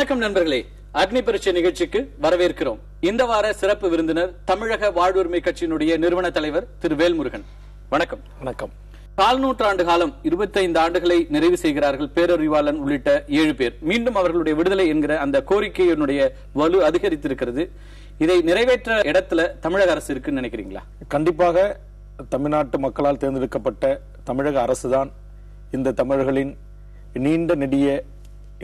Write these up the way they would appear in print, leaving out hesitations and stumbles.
வணக்கம் நண்பர்களே, அக்னி பரீட்சை நிகழ்ச்சிக்கு வரவேற்கிறோம். இந்த வார சிறப்பு விருந்தினர் தமிழக வாழ்வுரிமை கட்சியினுடைய நிறுவன தலைவர் திரு வேல்முருகன். வணக்கம். வணக்கம். கால் நூற்றாண்டு காலம் 25 ஆண்டுகளை நிறைவு செய்கிறார்கள் பேரறிவாளன் உள்ளிட்ட 7 பேர். மீண்டும் அவர்களுடைய விடுதலை என்கிற அந்த கோரிக்கையினுடைய வலு அதிகரித்திருக்கிறது. இதை நிறைவேற்ற இடத்துல தமிழக அரசு இருக்குன்னு நினைக்கிறீங்களா? கண்டிப்பாக தமிழ்நாட்டு மக்களால் தேர்ந்தெடுக்கப்பட்ட தமிழக அரசுதான் இந்த தமிழர்களின் நீண்ட நெடிய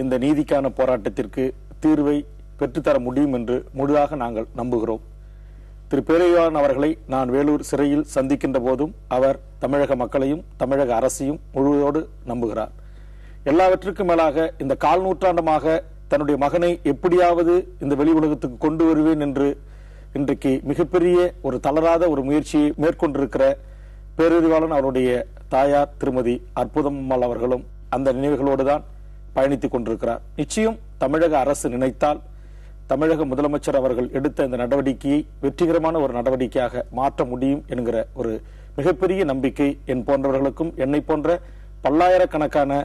இந்த நீதிக்கான போராட்டத்திற்கு தீர்வை பெற்றுத்தர முடியும் என்று முழுதாக நாங்கள் நம்புகிறோம். திரு பேரறிவாளன் அவர்களை நான் வேலூர் சிறையில் சந்திக்கின்ற போதும் அவர் தமிழக மக்களையும் தமிழக அரசையும் முழுவதோடு நம்புகிறார். எல்லாவற்றுக்கும் மேலாக இந்த கால் நூற்றாண்டமாக தன்னுடைய மகனை எப்படியாவது இந்த வெளி உலகத்துக்கு கொண்டு வருவேன் என்று இன்றைக்கு மிகப்பெரிய ஒரு தளராத ஒரு முயற்சியை மேற்கொண்டிருக்கிற பேரறிவாளன் அவருடைய தாயார் திருமதி அற்புதம்மாள் அவர்களும் அந்த நினைவுகளோடு தான் பயணித்துக் கொண்டிருக்கிறார். நிச்சயம் தமிழக அரசு நினைத்தால் தமிழக முதலமைச்சர் அவர்கள் எடுத்த இந்த நடவடிக்கையை வெற்றிகரமான ஒரு நடவடிக்கையாக மாற்ற முடியும் என்கிற ஒரு மிகப்பெரிய நம்பிக்கை என் போன்றவர்களுக்கும் என்னை போன்ற பல்லாயிரக்கணக்கான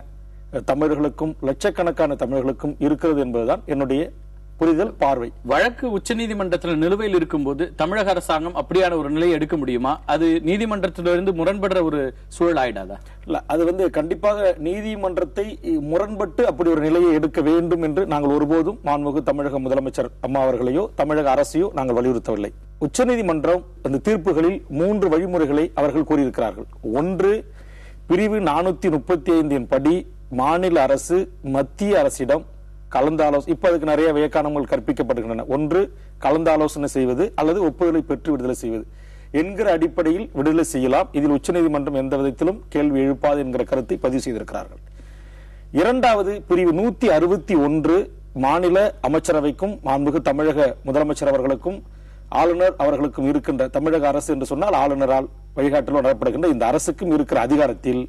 தமிழர்களுக்கும் லட்சக்கணக்கான தமிழர்களுக்கும் இருக்கிறது என்பதுதான் என்னுடைய புரிதல், பார்வை. வழக்கு உச்சநீதிமன்றத்தில் நிலுவையில் இருக்கும்போது தமிழக அரசாங்கம் அப்படியான ஒரு நிலையை எடுக்க முடியுமா? அது நீதிமன்றத்திலிருந்து முரண்படுற ஒரு சூழல் ஆயிடாதா? இல்ல, அது கண்டிப்பாக நீதிமன்றத்தை முரண்பட்டு அப்படி ஒரு நிலையை எடுக்க வேண்டும் என்று நாங்கள் ஒருபோதும் மாண்புமிகு தமிழக முதலமைச்சர் அம்மா அவர்களையோ தமிழக அரசையோ நாங்கள் வலியுறுத்தவில்லை. உச்சநீதிமன்றம் அந்த தீர்ப்புகளில் 3 வழிமுறைகளை அவர்கள் கூறியிருக்கிறார்கள். ஒன்று, பிரிவு 435 படி மாநில அரசு மத்திய அரசிடம் கலந்தாலோசனை, இப்ப அதுக்கு நிறைய வியக்கானங்கள் கற்பிக்கப்படுகின்றன. ஒன்று, கலந்தாலோசனை செய்வது அல்லது ஒப்புதலை பெற்று விடுதலை செய்வது என்கிற அடிப்படையில் விடுதலை செய்யலாம். இதில் உச்சநீதிமன்றம் எந்த விதத்திலும் கேள்வி எழுப்பாது என்கிற கருத்தை பதிவு செய்திருக்கிறார்கள். இரண்டாவது, பிரிவு 161 மாநில அமைச்சரவைக்கும் மாண்புமிகு தமிழக முதலமைச்சர் அவர்களுக்கும் ஆளுநர் அவர்களுக்கும் இருக்கின்ற, தமிழக அரசு என்று சொன்னால் ஆளுநரால் வழிகாட்டலும் நடத்தப்படுகின்ற இந்த அரசுக்கும் இருக்கிற அதிகாரத்தில்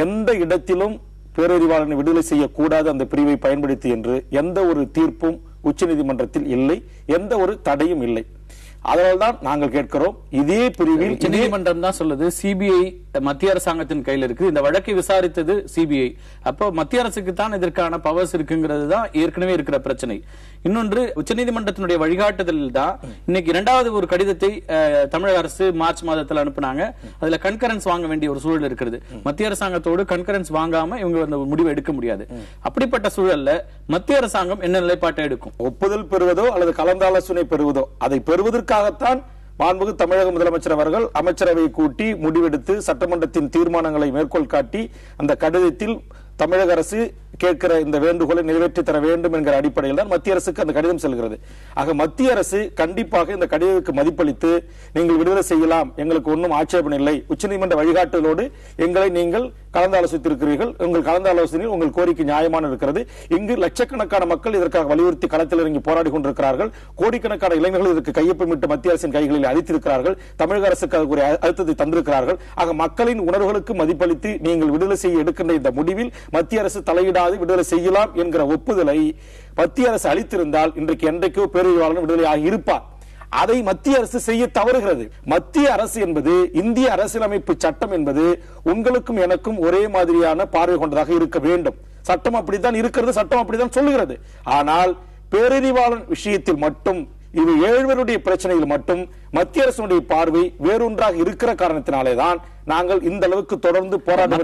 எந்த இடத்திலும் பேரறிவாளனை விடுதலை செய்யக்கூடாது அந்த பிரிவை பயன்படுத்தி என்று எந்த ஒரு தீர்ப்பும் உச்சநீதிமன்றத்தில் இல்லை, எந்த ஒரு தடையும் இல்லை. அதனால்தான் நாங்கள் கேட்கிறோம், இதே பிரிவில் உச்சநீதிமன்றம் தான் சொல்லுது சிபிஐ மத்திய அரசாங்கத்தின் கையில் இருக்கு, இந்த வழக்கை விசாரித்தது சிபிஐ. அப்போ மத்திய அரசுக்கு தான் இதற்கான பவர்ஸ் இருக்குங்கிறது தான் ஏற்கனவே இருக்கிற பிரச்சனை. இன்னொன்று, உச்சநீதிமன்றத்தினுடைய வழிகாட்டுதலில் தான் இன்னைக்கு 2வது ஒரு கடிதத்தை தமிழக அரசு மார்ச் மாதத்தில் அனுப்புனாங்க. அதுல கன்கரன்ஸ் வாங்க வேண்டிய ஒரு சூழல் இருக்கிறது. மத்திய அரசாங்கத்தோடு கன்கரன்ஸ் வாங்காம இவங்க அந்த முடிவை எடுக்க முடியாது. அப்படிப்பட்ட சூழல்ல மத்திய அரசாங்கம் என்ன நிலைப்பாட்டை எடுக்கும்? ஒப்புதல் பெறுவதோ அல்லது கலந்தாலோசனை பெறுவதோ, அதை பெறுவதற்காகத்தான் மாண்புமிகு தமிழக முதலமைச்சர் அவர்கள் அமைச்சரவை கூட்டி முடிவெடுத்து சட்டமன்றத்தின் தீர்மானங்களை மேற்கோள் காட்டி அந்த கடிதத்தில் தமிழக அரசு கேட்கிற இந்த வேண்டுகோளை நிறைவேற்றி தர வேண்டும் என்கிற அடிப்படையில் தான் மத்திய அரசுக்கு அந்த கடிதம் செல்கிறது. ஆக மத்திய அரசு கண்டிப்பாக இந்த கடிதத்துக்கு மதிப்பளித்து நீங்கள் விடுதலை செய்யலாம், எங்களுக்கு ஒன்றும் ஆட்சேபம் இல்லை, உச்சநீதிமன்ற வழிகாட்டுதலோடு எங்களை நீங்கள் கலந்தாலோசித்திருக்கிறீர்கள், உங்கள் கலந்தாலோசனையில் உங்கள் கோரிக்கை நியாயமான இருக்கிறது. இங்கு லட்சக்கணக்கான மக்கள் இதற்காக வலியுறுத்தி களத்தில் இறங்கி போராடி கொண்டிருக்கிறார்கள். கோடிக்கணக்கான இளைஞர்கள் இதற்கு கையொப்பமிட்டு மத்திய அரசின் கைகளில் அளித்திருக்கிறார்கள். தமிழக அரசுக்கு ஒரு அழுத்தத்தை தந்திருக்கிறார்கள். ஆக மக்களின் உணர்வுகளுக்கு மதிப்பளித்து நீங்கள் விடுதலை செய்ய எடுக்கின்ற இந்த முடிவில் மத்திய அரசு தலையிடாது விடுதலை செய்யலாம் என்கிற ஒப்புதலை மத்திய அரசு அளித்திருந்தால் இன்றைக்கு என்றைக்கோ பேரறிவாளன் விடுதலையாக இருப்பார். அதை மத்திய அரசு செய்ய தவறுகிறது. மத்திய அரசு என்பது, இந்திய அரசியலமைப்பு சட்டம் என்பது உங்களுக்கும் எனக்கும் ஒரே மாதிரியான பார்வை கொண்டதாக இருக்க வேண்டும். சட்டம் அப்படித்தான் இருக்கிறது, சட்டம் அப்படித்தான் சொல்லுகிறது. ஆனால் பேரறிவாளன் விஷயத்தில் மட்டும், இது 7 பேருடைய பிரச்சனையில் மட்டும் மத்திய அரசுடைய பார்வை வேறொன்றாக இருக்கிற காரணத்தினாலேதான் நாங்கள் இந்த அளவுக்கு தொடர்ந்து போராட்டம்.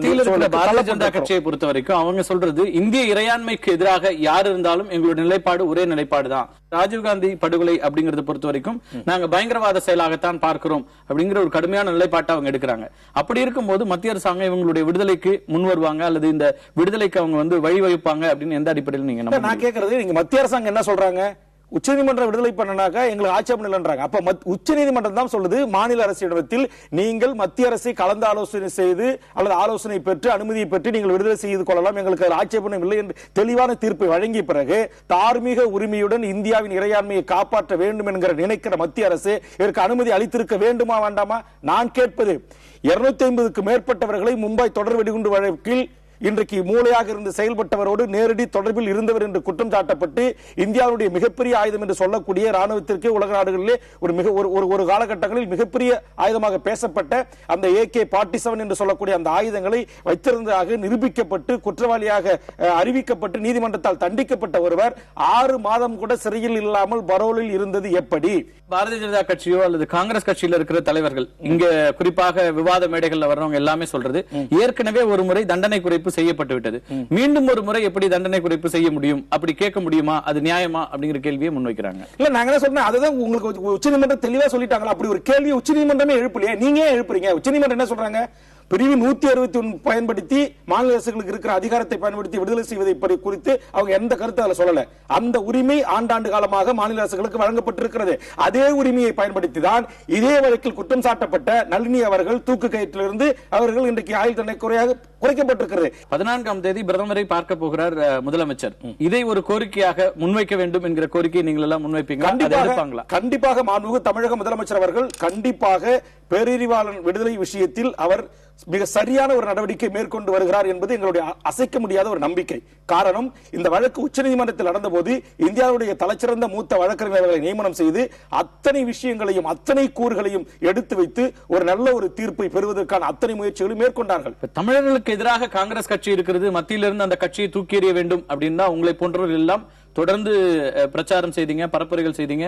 பாரதிய ஜனதா கட்சியை பொறுத்த வரைக்கும் அவங்க சொல்றது, இந்திய இறையாண்மைக்கு எதிராக யார் இருந்தாலும் எங்களுடைய நிலைப்பாடு ஒரே நிலைப்பாடு தான். ராஜீவ்காந்தி படுகொலை அப்படிங்கறத பொறுத்த வரைக்கும் நாங்க பயங்கரவாத செயலாகத்தான் பார்க்கிறோம் அப்படிங்கிற ஒரு கடுமையான நிலைப்பாட்டை அவங்க எடுக்கிறாங்க. அப்படி இருக்கும்போது மத்திய அரசாங்கம் இவங்களுடைய விடுதலைக்கு முன் வருவாங்க அல்லது இந்த விடுதலைக்கு அவங்க வழிவகுப்பாங்க அப்படின்னு எந்த அடிப்படையில் நீங்க? நான் கேட்கறது, நீங்க மத்திய அரசாங்கம் என்ன சொல்றாங்க? உச்சநீதிமன்றம் விடுதலை பண்ணனாக்கா எங்களுக்கு ஆட்சேபம் இல்லைன்றாங்க. அப்ப உச்சநீதிமன்றம் தான் சொல்லுது, மாநில அரசிடத்தில் நீங்கள் மத்திய அரசை கலந்து ஆலோசனை செய்து அல்லது ஆலோசனை பெற்று அனுமதியை பெற்று நீங்கள் விடுதலை செய்து கொள்ளலாம், எங்களுக்கு ஆட்சேபம் இல்லை என்று தெளிவான தீர்ப்பை வழங்கிய பிறகு தார்மீக உரிமையுடன் இந்தியாவின் இறையாண்மையை காப்பாற்ற வேண்டும் என்கிற நினைக்கிற மத்திய அரசு இதற்கு அனுமதி அளித்திருக்க வேண்டுமா வேண்டாமா? நான் கேட்பது, 250க்கு மேற்பட்டவர்களை மும்பை தொடர் வெடிகுண்டு வழக்கில் இன்றைக்கு மூளையாக இருந்து செயல்பட்டவரோடு நேரடி தொடர்பில் இருந்தவர் என்று குற்றம் சாட்டப்பட்டு இந்தியாவுடைய மிகப்பெரிய ஆயுதம் என்று சொல்லக்கூடிய ராணுவத்திற்கு உலக நாடுகளிலே ஒரு காலகட்டங்களில் மிகப்பெரிய ஆயுதமாக பேசப்பட்ட அந்த AK-47 என்று சொல்லக்கூடிய அந்த ஆயுதங்களை வைத்திருந்ததாக நிரூபிக்கப்பட்டு குற்றவாளியாக அறிவிக்கப்பட்டு நீதிமன்றத்தால் தண்டிக்கப்பட்ட ஒருவர் 6 மாதம் கூட சிறையில் இல்லாமல் பரோலில் இருந்தது எப்படி? பாரதிய ஜனதா கட்சியோ அல்லது காங்கிரஸ் கட்சியில இருக்கிற தலைவர்கள் இங்க குறிப்பாக விவாத மேடைகள்ல வர்றவங்க எல்லாமே சொல்றது ஏற்கனவே ஒரு முறை தண்டனை குறைப்பு செய்யப்பட்டு விட்டது, மீண்டும் ஒரு முறை எப்படி தண்டனை குறைப்பு செய்ய முடியும், அப்படி கேட்க முடியுமா, அது நியாயமா அப்படிங்கிற கேள்வியை முன்வைக்கிறாங்க. இல்ல நாங்க என்ன சொல்றேன், அதுதான் உங்களுக்கு உச்சநீதிமன்றம் தெளிவா சொல்லிட்டாங்க. அப்படி ஒரு கேள்வி உச்சநீதிமன்றமே எழுப்பலையே, நீங்க ஏன் எழுப்புறீங்க? உச்சநீதிமன்றம் என்ன சொல்றாங்க, பிரிவு 161 பயன்படுத்தி மாநில அரசுகளுக்கு இருக்கிற அதிகாரத்தை பயன்படுத்தி விடுதலை செய்வதை குறித்து அவங்க எந்த கருத்து அதுல சொல்லல. அந்த உரிமை ஆண்டாண்டு காலமாக மாநில அரசுகளுக்கு வழங்கப்பட்டிருக்கிறது. அதே உரிமையை பயன்படுத்தி தான் இதே வழக்கில் குற்றம் சாட்டப்பட்ட நளினி அவர்கள் தூக்கு கயிற்றிலிருந்து அவர்கள் இன்றைக்கு ஆயுள் தண்டனை குறைக்கப்பட்டிருக்கிறது. 14ஆம் தேதி பிரதமரை பார்க்க போகிறார் முதலமைச்சர். இதை ஒரு கோரிக்கையாக முன்வைக்க வேண்டும் என்கிற கோரிக்கையை நீங்கள் எல்லாம் முன்வைப்பீங்களா? கண்டிப்பாக மாண்புமிகு தமிழக முதலமைச்சர் அவர்கள் கண்டிப்பாக பேரறிவாளன் விடுதலை விஷயத்தில் அவர் மிக சரியான ஒரு நடவடிக்கை மேற்கொண்டு வருகிறார் என்பது எங்களுடைய அசைக்க முடியாத ஒரு நம்பிக்கை. காரணம், இந்த வழக்கு உச்சநீதிமன்றத்தில் நடந்தபோது இந்தியாவுடைய தலைச்சிறந்த மூத்த வழக்கறிஞர்களை நியமனம் செய்து அத்தனை விஷயங்களையும் அத்தனை கூறுகளையும் எடுத்து வைத்து ஒரு நல்ல ஒரு தீர்ப்பை பெறுவதற்கான அத்தனை முயற்சிகளையும் மேற்கொண்டார்கள். தமிழர்களுக்கு எதிராக காங்கிரஸ் கட்சி இருக்கிறது, மத்தியிலிருந்து அந்த கட்சியை தூக்கி எறிய வேண்டும் அப்படின்னா உங்களை போன்றவர்கள் எல்லாம் தொடர்ந்து பிரச்சாரம் செய்தீங்க, பரப்புரைகள் செய்தீங்க,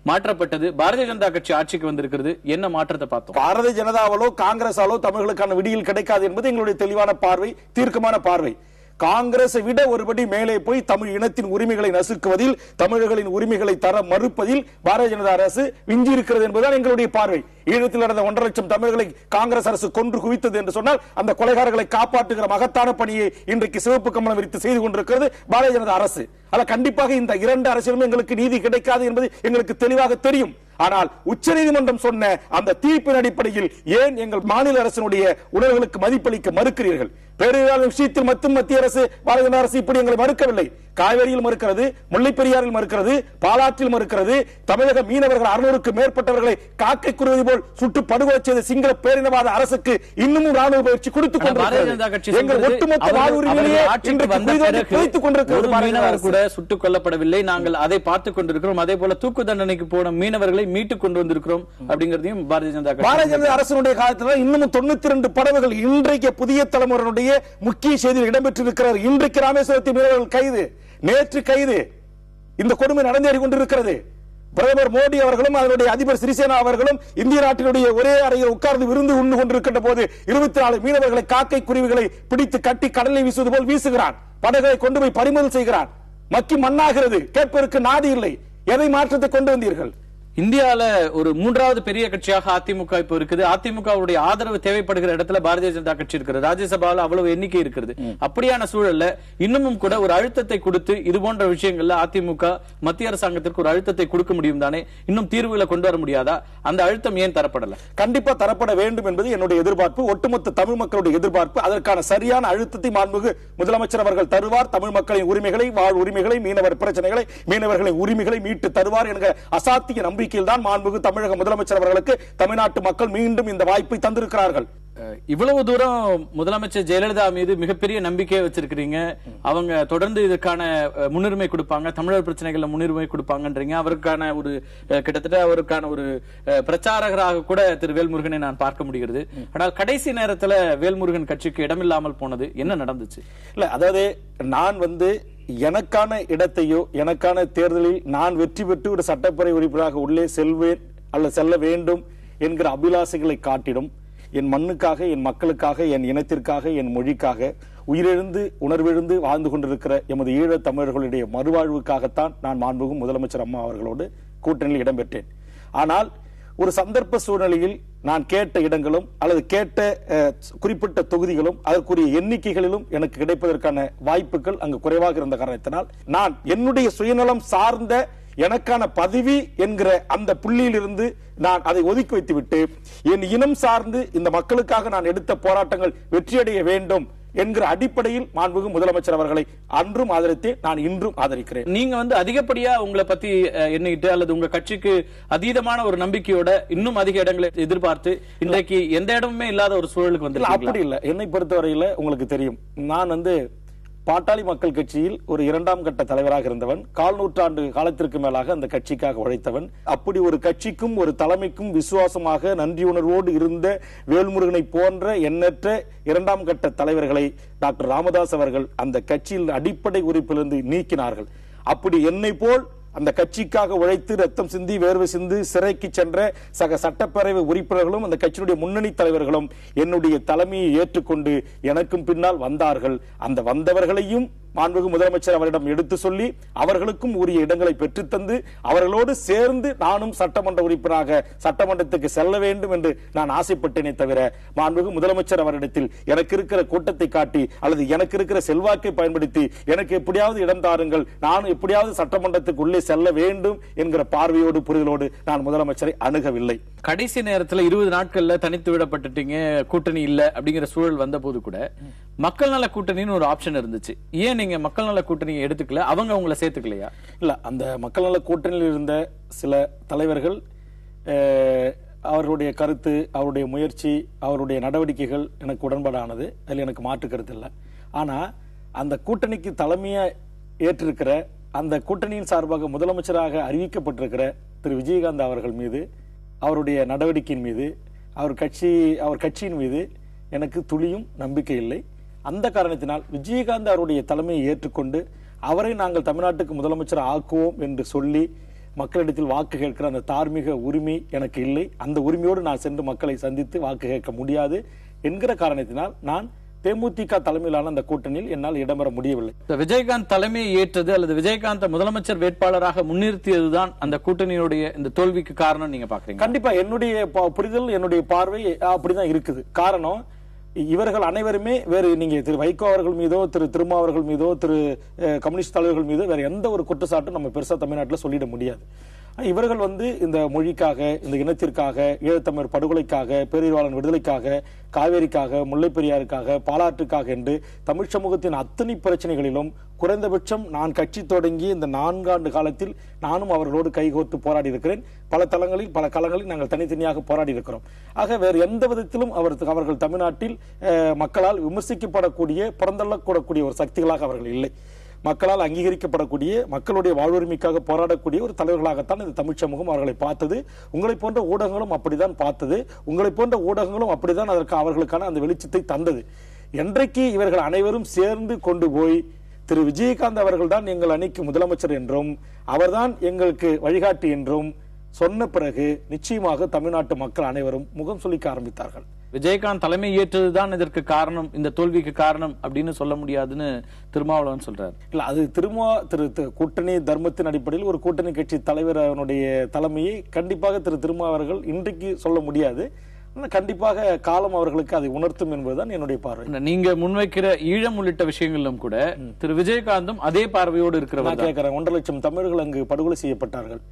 மாற்றப்பட்டது. பாரதிய ஜனதா கட்சி ஆட்சிக்கு வந்திருக்கிறது, என்ன மாற்றத்தை பார்த்தோம்? பாரதிய ஜனதாவாலோ காங்கிரஸாலோ தமிழர்களுக்கான விடியல் கிடைக்காது என்பது எங்களுடைய தெளிவான பார்வை, தீர்க்கமான பார்வை. காங்கிரஸை விட ஒருபடி மேலே போய் தமிழ் இனத்தின் உரிமைகளை நசுக்குவதில், தமிழர்களின் உரிமைகளை தர மறுப்பதில் பாரதிய ஜனதா அரசு விஞ்சி இருக்கிறது என்பதுதான் எங்களுடைய பார்வை. ஈழத்தில் நடந்த 1.5 லட்சம் தமிழர்களை காங்கிரஸ் அரசு கொன்று குவித்தது என்று சொன்னால் அந்த கொலைகாரர்களை காப்பாற்றுகிற மகத்தான பணியை இன்றைக்கு சிவப்பு கம்பளம் விரித்து செய்து கொண்டிருக்கிறது பாரதிய ஜனதா அரசு. கண்டிப்பாக இந்த 2 அரசியலும் எங்களுக்கு நீதி கிடைக்காது என்பது எங்களுக்கு தெளிவாக தெரியும். ஆனால் உச்சநீதிமன்றம் சொன்ன அந்த தீர்ப்பின் அடிப்படையில் ஏன் எங்கள் மாநில அரசினுடைய உணர்வுகளுக்கு மதிப்பளிக்க மறுக்கிறீர்கள்? பேரறிவாளன் விஷயத்தில் மட்டும் மத்திய அரசு பாரதிய ஜனதா அரசு இப்படி எங்களை மறுக்கவில்லை. காவேரியில் மறுக்கிறது, முல்லைப்பெரியாறில் மறுக்கிறது, பாலாற்றில் மறுக்கிறது. தமிழக மீனவர்கள் 600க்கு மேற்பட்டவர்களை காக்கை குருவி போல் சுட்டு படுகொலை செய்த சிங்கள பேரினவாத அரசுக்கு இன்னமும் ராணுவ பயிற்சி கொடுத்துக் கொண்டிருக்கிறது. எங்கள் ஒட்டுமொத்த வாழ்வுரிமையிலேயே கூட சுட்டுக் கொல்லப்படவில்லை, நாங்கள் அதை பார்த்துக் கொண்டிருக்கிறோம். அதே போல தூக்கு தண்டனைக்கு போன மீனவர்களை மீட்டுக் கொண்டு வந்திருக்கிறோம் அப்படிங்கறதையும் பாரதிய ஜனதா அரசுடைய காலத்தில் இன்னும் 92 படகுகள் இன்றைக்கு புதிய தலைமுறையினுடைய முக்கிய செய்தியில் இடம்பெற்றிருக்கிறார். இன்றைக்கு ராமேஸ்வரத்தில் மீனவர்கள் கைது, நேற்று கைது. இந்த கொடுமை நடந்தேறி கொண்டிருக்கிறது. பிரதமர் மோடி அவர்களும் அதனுடைய அதிபர் சிறிசேனா அவர்களும் இந்திய நாட்டினுடைய ஒரே அறையில் உட்கார்ந்து விருந்து உண்டு கொண்டிருக்கின்ற போது 24 மீனவர்களை காக்கை குருவிகளை பிடித்து கட்டி கடலில் வீசுவது போல் வீசுகிறான். படகுகளை கொண்டு போய் பறிமுதல் செய்கிறான். மக்கி மண்ணாகிறது. கேட்பதற்கு நாடு இல்லை. எதை மாற்றத்தை கொண்டு வந்தீர்கள்? இந்தியால ஒரு 3வது பெரிய கட்சியாக அதிமுக இப்ப இருக்குது. அதிமுகவுடைய ஆதரவு தேவைப்படுகிற இடத்துல பாரதிய ஜனதா கட்சி இருக்கிறது. ராஜ்யசபாவில் அவ்வளவு எண்ணிக்கை இருக்கிறது. அப்படியான சூழல்ல இன்னமும் கூட ஒரு அழுத்தத்தை கொடுத்து இது போன்ற விஷயங்கள்ல அதிமுக மத்திய அரசாங்கத்திற்கு ஒரு அழுத்தத்தை கொடுக்க முடியும் தானே? இன்னும் தீர்வுகளை கொண்டு வர முடியாதா? அந்த அழுத்தம் ஏன் தரப்படல? கண்டிப்பா தரப்பட வேண்டும் என்பது என்னுடைய எதிர்பார்ப்பு, ஒட்டுமொத்த தமிழ் மக்களுடைய எதிர்பார்ப்பு. அதற்கான சரியான அழுத்தத்தை மாண்புமிகு முதலமைச்சர் அவர்கள் தருவார். தமிழ் மக்களின் உரிமைகளை, வாழ் உரிமைகளை, மீனவர் பிரச்சனைகளை, மீனவர்களின் உரிமைகளை மீட்டு தருவார் என்கிற அசாத்திய நம்பிக்கை தான் மாண்புமிகு தமிழக முதலமைச்சர் அவர்களுக்கு தமிழ்நாட்டு மக்கள் மீண்டும் இந்த வாய்ப்பை தந்திருக்கிறார்கள். இவ்வளவு தூரம் முதலமைச்சர் ஜெயலலிதா மீது மிகப்பெரிய நம்பிக்கையை வச்சிருக்கிறீங்க. அவங்க தொடர்ந்து இதுக்கான முன்னுரிமை கொடுப்பாங்க, தமிழர் பிரச்சனைகள்ல முன்னுரிமை கொடுப்பாங்கன்றீங்க. அவருக்கான ஒரு கிட்டத்தட்ட அவருக்கான ஒரு பிரச்சாரகராக கூட திரு வேல்முருகனை நான் பார்க்க முடிகிறது. ஆனால் கடைசி நேரத்துல வேல்முருகன் கட்சிக்கு இடமில்லாமல் போனது என்ன நடந்துச்சு? இல்ல, அதாவது நான் எனக்கான இடத்தையோ எனக்கான தேர்தலில் நான் வெற்றி பெற்று ஒரு சட்டப்பேரவை உறுப்பினராக உள்ளே செல்வேன் அல்ல செல்ல வேண்டும் என்கிற அபிலாசைகளை காட்டிடும் என் மண்ணுக்காக, என் மக்களுக்காக, என் இனத்திற்காக, என் மொழிக்காக உயிரெழுந்து உணர்வெழுந்து வாழ்ந்து கொண்டிருக்கிற எமது ஈழத் தமிழர்களுடைய மறுவாழ்வுக்காகத்தான் நான் மாண்புமிகு முதலமைச்சர் அம்மா அவர்களோடு கூட்டணியில் இடம்பெற்றேன். ஆனால் ஒரு சந்தர்ப்ப சூழ்நிலையில் நான் கேட்ட இடங்களும் அல்லது கேட்ட குறிப்பிட்ட தொகுதிகளும் அதற்குரிய எண்ணிக்கைகளிலும் எனக்கு கிடைப்பதற்கான வாய்ப்புகள் அங்கு குறைவாக இருந்த காரணத்தினால் நான் என்னுடைய சுயநலம் சார்ந்த எனக்கான பதவி என்கிற அந்த புள்ளியில் இருந்து நான் அதை ஒதுக்கி வைத்துவிட்டு என் இனம் சார்ந்து இந்த மக்களுக்காக நான் எடுத்த போராட்டங்கள் வெற்றியடைய வேண்டும் என்கிற அடிப்படையில் மாண்புமிகு முதலமைச்சர் அவர்களை அன்றும் ஆதரித்தே நான் இன்றும் ஆதரிக்கிறேன். நீங்க அதிகப்படியா உங்களை பத்தி எண்ணிட்டு அல்லது உங்க கட்சிக்கு அதீதமான ஒரு நம்பிக்கையோட இன்னும் அதிக இடங்களை எதிர்பார்த்து இன்றைக்கு எந்த இடமுமே இல்லாத ஒரு சூழலுக்கு வந்து அப்படி இல்லை. என்னை பொறுத்தவரையில உங்களுக்கு தெரியும், நான் பாட்டாளி மக்கள் கட்சியில் ஒரு 2ஆம் கட்ட தலைவராக இருந்தவன். 4 நூற்றாண்டு காலத்திற்கு மேலாக அந்த கட்சிக்காக உழைத்தவன். அப்படி ஒரு கட்சிக்கும் ஒரு தலைமைக்கும் விசுவாசமாக நன்றியுணர்வோடு இருந்த வேல்முருகனை போன்ற எண்ணற்ற 2ஆம் கட்ட தலைவர்களை டாக்டர் ராமதாஸ் அவர்கள் அந்த கட்சியில் அடிப்படை உறுப்பிலிருந்து நீக்கினார்கள். அப்படி என்னை போல் அந்த கட்சிக்காக உழைத்து ரத்தம் சிந்தி வேர்வை சிந்து சிறைக்கு சென்ற சக சட்டப்பேரவை உறுப்பினர்களும் அந்த கட்சியினுடைய முன்னணி தலைவர்களும் என்னுடைய தலைமையை ஏற்றுக்கொண்டு எனக்கும் பின்னால் வந்தார்கள். அந்த வந்தவர்களையும் மாண்புமிகு முதலமைச்சர் அவரிடம் எடுத்து சொல்லி அவர்களுக்கும் உரிய இடங்களை பெற்றுத்தந்து அவர்களோடு சேர்ந்து நானும் சட்டமன்ற உறுப்பினராக சட்டமன்றத்துக்கு செல்ல வேண்டும் என்று நான் ஆசைப்பட்டேனே தவிர மாண்புமிகு முதலமைச்சர் அவரிடத்தில் எனக்கு இருக்கிற கூட்டத்தை காட்டி அல்லது எனக்கு இருக்கிற செல்வாக்கை பயன்படுத்தி எனக்கு எப்படியாவது இடம் தாருங்கள், நானும் எப்படியாவது சட்டமன்றத்துக்கு உள்ளே செல்ல வேண்டும் என்கிற பார்வையோடு புரிதலோடு நான் முதலமைச்சரை அணுகவில்லை. கடைசி நேரத்தில் 20 நாட்கள்ல தனித்து விடப்பட்டுட்டீங்க, கூட்டணி இல்ல அப்படிங்கிற சூழல் வந்த போது கூட மக்கள் நல கூட்டணின்னு ஒரு ஆப்ஷன் இருந்துச்சு. ஏன் நீங்க மக்கள் நல கூட்டணியை எடுத்துக்கல? அவங்க உங்களை சேர்த்துக்கலையா? இல்ல, அந்த மக்கள் நல கூட்டணியில் இருந்த சில தலைவர்கள் அவர்களுடைய கருத்து, அவருடைய முயற்சி, அவருடைய நடவடிக்கைகள் எனக்கு உடன்பாடானது. அதில் எனக்கு மாற்று கருத்து இல்லை. ஆனா அந்த கூட்டணிக்கு தலைமையை ஏற்றிருக்கிற அந்த கூட்டணியின் சார்பாக முதலமைச்சராக அறிவிக்கப்பட்டிருக்கிற திரு விஜயகாந்த் அவர்கள் மீது, அவருடைய நடவடிக்கையின் மீது, அவர் கட்சியின் மீது எனக்கு துளியும் நம்பிக்கை இல்லை. அந்த காரணத்தினால் விஜயகாந்த் அவருடைய தலைமையை ஏற்றுக்கொண்டு அவரை நாங்கள் தமிழ்நாட்டுக்கு முதலமைச்சர் ஆக்குவோம் என்று சொல்லி மக்களிடத்தில் வாக்கு கேட்கிற அந்த தார்மீக உரிமை எனக்கு இல்லை. அந்த உரிமையோடு நான் சென்று மக்களை சந்தித்து வாக்கு கேட்க முடியாது என்கிற காரணத்தினால் நான் தேமுதிக தலைமையிலான அந்த கூட்டணியில் என்னால் இடம்பெற முடியவில்லை. விஜயகாந்த் தலைமையை ஏற்றது அல்லது விஜயகாந்த் முதலமைச்சர் வேட்பாளராக முன்னிறுத்தியதுதான் அந்த கூட்டணியுடைய இந்த தோல்விக்கு காரணம் நீங்க பாக்குறீங்க? கண்டிப்பா என்னுடைய புரிதல், என்னுடைய பார்வை அப்படிதான் இருக்குது. காரணம், இவர்கள் அனைவருமே வேறு நீங்க திரு வைகோ அவர்கள் மீதோ திரு திருமாவர்கள் மீதோ திரு கம்யூனிஸ்ட் தலைவர்கள் மீதோ வேற எந்த ஒரு குற்றச்சாட்டும் நம்ம பெருசா தமிழ்நாட்டில் சொல்லிட முடியாது. இவர்கள் இந்த மொழிக்காக, இந்த இனத்திற்காக, ஈழத்தமிழர் படுகொலைக்காக, பேரிடர் விடுதலைக்காக, காவேரிக்காக, முல்லை பெரியாருக்காக, பாலாற்றுக்காக என்று தமிழ் சமூகத்தின் அத்தனை பிரச்சனைகளிலும் குறைந்தபட்சம் நான் கட்சி தொடங்கி இந்த 4 ஆண்டு காலத்தில் நானும் அவர்களோடு கைகோர்த்து போராடி இருக்கிறேன். பல தளங்களில் பல களங்களில் நாங்கள் தனித்தனியாக போராடி இருக்கிறோம். ஆக வேறு எந்த விதத்திலும் அவர்கள் தமிழ்நாட்டில் மக்களால் விமர்சிக்கப்படக்கூடிய, புறந்தள்ளக்கூடக்கூடிய ஒரு சக்திகளாக அவர்கள் இல்லை. மக்களால் அங்கீகரிக்கப்படக்கூடிய, மக்களுடைய வாழ்வுரிமைக்காக போராடக்கூடிய ஒரு தலைவர்களாகத்தான் இந்த தமிழ் சமூகம் அவர்களை பார்த்தது. உங்களை போன்ற ஊடகங்களும் அப்படித்தான் பார்த்தது. உங்களை போன்ற ஊடகங்களும் அப்படித்தான் அவர்களுக்கான அந்த வெளிச்சத்தை தந்தது. என்றைக்கு இவர்கள் அனைவரும் சேர்ந்து கொண்டு போய் திரு விஜயகாந்த் அவர்கள் தான் எங்கள் அணிக்கு முதலமைச்சர் என்றும் அவர்தான் எங்களுக்கு வழிகாட்டி என்றும் சொன்ன பிறகு நிச்சயமாக தமிழ்நாட்டு மக்கள் அனைவரும் முகம் சுளிக்க ஆரம்பித்தார்கள். விஜயகாந்த் தலைமை ஏற்றதுதான் இதற்கு காரணம், இந்த தோல்விக்கு காரணம் அப்படின்னு சொல்ல முடியாதுன்னு திருமாவளவன் சொல்றாரு. இல்ல, அது கூட்டணி தர்மத்தின் அடிப்படையில் ஒரு கூட்டணி கட்சி தலைவருடைய தலைமையை கண்டிப்பாக திரு திருமா அவர்கள் இன்றைக்கு சொல்ல முடியாது. கண்டிப்பாக காலம் அவர்களுக்கு அதை உணர்த்தும் என்பதுதான் என்னுடைய பார்வை. நீங்க முன்வைக்கிற ஈழம் உள்ளிட்ட விஷயங்களிலும் கூட திரு விஜயகாந்தும் அதே பார்வையோடு இருக்கிறவர். கேட்கிறேன், 1.5 லட்சம் தமிழர்கள் அங்கு படுகொலை செய்யப்பட்டார்கள்.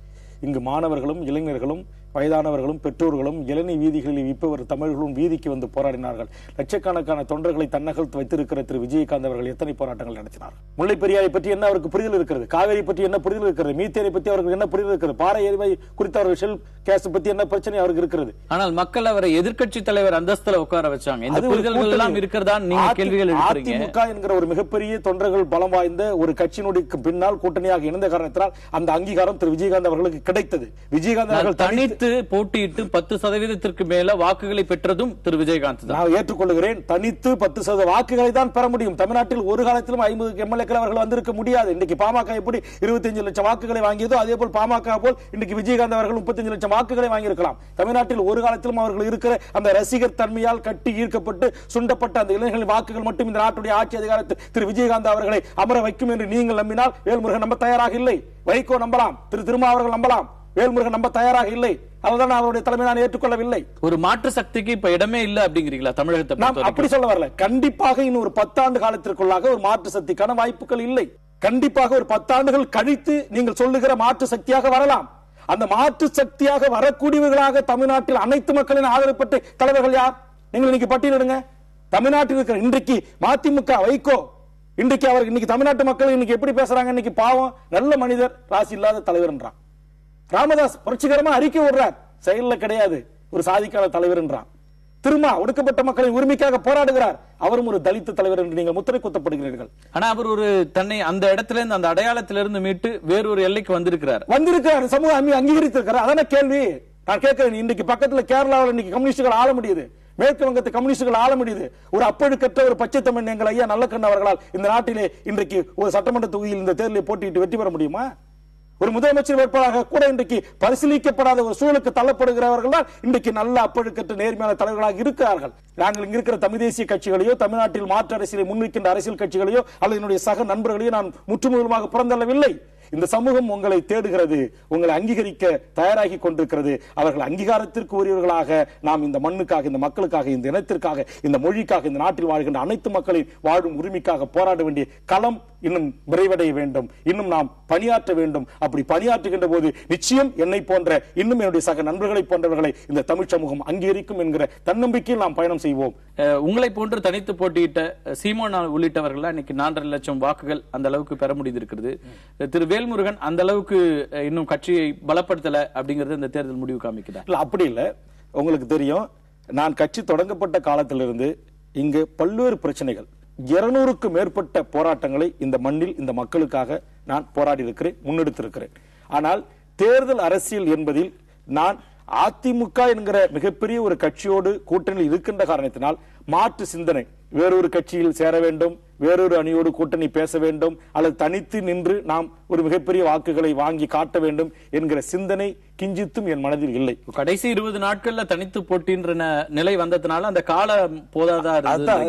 இங்கு மாணவர்களும் இளைஞர்களும் வயதானவர்களும் பெற்றோர்களும் இளநீ வீதிகளில் விற்பவர் தமிழர்களும் வீதிக்கு வந்து போராடினார்கள். லட்சக்கணக்கான தொண்டர்களை தன்னகல் வைத்திருக்கிற திரு விஜயகாந்த் அவர்கள் எத்தனை போராட்டங்கள் நடத்தினார்? முல்லை பெரியாரை பற்றி என்ன அவருக்கு புரிதல் இருக்கிறது? காவேரி பற்றி என்ன புரிதல் இருக்கிறது? மீத்தேனை பற்றி அவருக்கு என்ன புரிதல் இருக்கிறது? பாறை எரிவாயு குறித்த அவர்கள் ஷெல் கேஸ் பற்றி என்ன பிரச்சனை அவருக்கு இருக்கிறது? ஆனால் மக்கள் அவரை எதிர்க்கட்சி தலைவர் அந்தஸ்துல உட்கார வச்சாங்க. இந்த புரிதல்கள் எல்லாம் இருக்கிறதா? நீங்க கேள்விகள் எழுப்புறீங்க. அதிமுக என்கிற ஒரு மிகப்பெரிய தொண்டர்கள் பலம் வாய்ந்த ஒரு கட்சியினுடைய பின்னால் கூட்டணியாக இணைந்த காரணத்தினால் அந்த அங்கீகாரம் திரு விஜயகாந்த் அவர்களுக்கு கிடைத்தது. விஜயகாந்த் அவர்கள் தனித்து போட்டியிட்டு 10% மேல வாக்குகளை பெற்றதும் திரு விஜயகாந்த் தான். நான் ஏற்றுக்கொள்கிறேன். தனித்து 10% வாக்குகளை தான் பெற முடியும். தமிழ்நாட்டில் ஒரு காலத்திலும் 50 எம்எல்ஏக்கள் அவர்கள் வந்திருக்க முடியாது. இன்னைக்கு பாமக எப்படி 25 லட்சம் வாக்குகளை வாங்கியதோ அதே போல் பாமக போல் இன்னைக்கு விஜயகாந்த் அவர்கள் 35 லட்சம் வாக்குகளை வாங்கியிருக்கலாம். தமிழ்நாட்டில் ஒரு காலத்திலும் அவர்கள் இருக்கிற அந்த ரசிகர் தன்மையால் கட்டி ஈர்க்கப்பட்டு சுண்டப்பட்ட அந்த இளைஞர்களின் வாக்குகள் மட்டும் இந்த நாட்டுடைய ஆட்சி அதிகாரத்தில் திரு விஜயகாந்த் அவர்களை அமர வைக்கும் என்று நீங்கள் நம்பினால் வேல்முருகன் நம்ப தயாராக இல்லை. வைகோ நம்பலாம், திரு திருமா அவர்கள் நம்பலாம், வேல்முருகன் நம்ப தயாராக இல்லை. அதுதான் அவருடைய தலைமை நான் ஏற்றுக்கொள்ளவில்லை. ஒரு மாற்று சக்திக்கு இப்ப இடமே இல்ல அப்படிங்கிறீங்களா தமிழகத்தை? நாம் அப்படி சொல்ல வரல. கண்டிப்பாக இன்னும் ஒரு 10 ஆண்டு காலத்திற்குள்ளாக ஒரு மாற்று சக்திக்கான வாய்ப்புகள் இல்லை. கண்டிப்பாக ஒரு 10 ஆண்டுகள் கழித்து நீங்கள் சொல்லுகிற மாற்று சக்தியாக வரலாம். அந்த மாற்று சக்தியாக வரக்கூடியவர்களாக தமிழ்நாட்டில் அனைத்து மக்களின் ஆதரவு பெற்ற தலைவர்கள் யார்? நீங்கள் இன்னைக்கு பட்டியலிடுங்க. தமிழ்நாட்டில் இருக்கிற இன்றைக்கு மதிமுக வைகோ இன்றைக்கு அவர் இன்னைக்கு தமிழ்நாட்டு மக்கள் இன்னைக்கு எப்படி பேசுறாங்க? இன்னைக்கு பாவம் நல்ல மனிதர், ராசி இல்லாத தலைவர்ன்றான். ராமதாஸ் புரட்சிகரமா அறிக்கை விடுறார், செயல்ல கிடையாது, ஒரு சாதிக்கான தலைவர் என்றான். திரும்ப ஒடுக்கப்பட்ட மக்களின் உரிமைக்காக போராடுகிறார், அவரும் ஒரு தலித் தலைவர் என்று நீங்கள் முத்திரை குத்தப்படுகிறீர்கள். ஆனா அவர் ஒரு தன்னை அந்த இடத்துல இருந்து அந்த அடையாளத்திலிருந்து மீட்டு வேறொரு எல்லைக்கு வந்திருக்கிறார். சமூகம் அங்கீகரித்திருக்கிறார். அதான கேள்வி நான் கேட்கிறேன். இன்னைக்கு பக்கத்துல கேரளாவில் இன்னைக்கு கம்யூனிஸ்டுகள் ஆள முடியுது, மேற்கு வங்கத்தை கம்யூனிஸ்டுகள் ஆள முடியுது. ஒரு அப்பழுக்கற்ற ஒரு பச்சை தமிழ் எங்கள் ஐயா நல்லக்கண்ணு அவர்களால் இந்த நாட்டிலே இன்றைக்கு ஒரு சட்டமன்ற தொகுதியில் இந்த தேர்தலில் போட்டியிட்டு வெற்றி பெற முடியுமா? ஒரு முதலமைச்சர் வேட்பாளராக கூட இன்றைக்கு பரிசீலிக்கப்படாத ஒரு சூழலுக்கு தள்ளப்படுகிறவர்கள் தான் இன்றைக்கு நல்ல அப்பழுக்கற்ற நேர்மையான தலைவர்களாக இருக்கிறார்கள். நாங்கள் இங்க இருக்கிற தமிழ் தேசிய கட்சிகளையோ தமிழ்நாட்டில் மாற்று அரசியலை முன்வைக்கின்ற அரசியல் கட்சிகளையோ அல்லது என்னுடைய சக நண்பர்களையோ நான் முற்றுமுதலுமாக புறந்தள்ளவில்லை. இந்த சமூகம் உங்களை தேடுகிறது, உங்களை அங்கீகரிக்க தயாராகி கொண்டிருக்கிறது. அவர்கள் அங்கீகாரத்திற்கு உரியவர்களாக நாம் இந்த மண்ணுக்காக, இந்த மக்களுக்காக, இந்த இனத்திற்காக, இந்த மொழிக்காக, இந்த நாட்டில் வாழ்கின்ற அனைத்து மக்களின் வாழும் உரிமைக்காக போராட வேண்டிய களம் இன்னும் விரைவடைய வேண்டும். இன்னும் நாம் பணியாற்ற வேண்டும். அப்படி பணியாற்றுகின்ற போது நிச்சயம் என்னை போன்ற இன்னும் என்னுடைய சக நண்பர்களை போன்றவர்களை இந்த தமிழ் சமூகம் அங்கீகரிக்கும் என்கிற தன்னம்பிக்கையில் நாம் பயணம் செய்வோம். உங்களை போன்று தனித்து போட்டியிட்ட சீமோன் உள்ளிட்டவர்கள் இன்னைக்கு 4.5 லட்சம் வாக்குகள் அந்த அளவுக்கு பெற முடிந்திருக்கிறது. திரு வேல்முருகன் அந்த அளவுக்கு இன்னும் கட்சியை பலப்படுத்தல அப்படிங்கறது இந்த தேர்தல் முடிவு காமிக்குதா? இல்ல, அப்படி இல்ல. உங்களுக்கு தெரியும், நான் கட்சி தொடங்கப்பட்ட காலத்திலிருந்து இங்கு பல்வேறு பிரச்சனைகள், 200க்கும் மேற்பட்ட போராட்டங்களை இந்த மண்ணில் இந்த மக்களுக்காக நான் போராடி இருக்கிறேன், முன்னெடுத்திருக்கிறேன். ஆனால் தேர்தல் அரசியல் என்பதில் நான் அதிமுக என்கிற மிகப்பெரிய ஒரு கட்சியோடு கூட்டணியில் இருக்கின்ற காரணத்தினால் மாற்று சிந்தனை, வேறொரு கட்சியில் சேர வேண்டும், வேறொரு அணியோடு கூட்டணி பேச வேண்டும், அல்லது தனித்து நின்று நாம் ஒரு மிகப்பெரிய வாக்குகளை வாங்கி காட்ட வேண்டும் என்கிற சிந்தனை கிஞ்சித்தும் என் மனதில் இல்லை. கடைசி 20 நாட்கள்ல தனித்து போட்டின்ற நிலை வந்ததுனால அந்த கால போதாதா?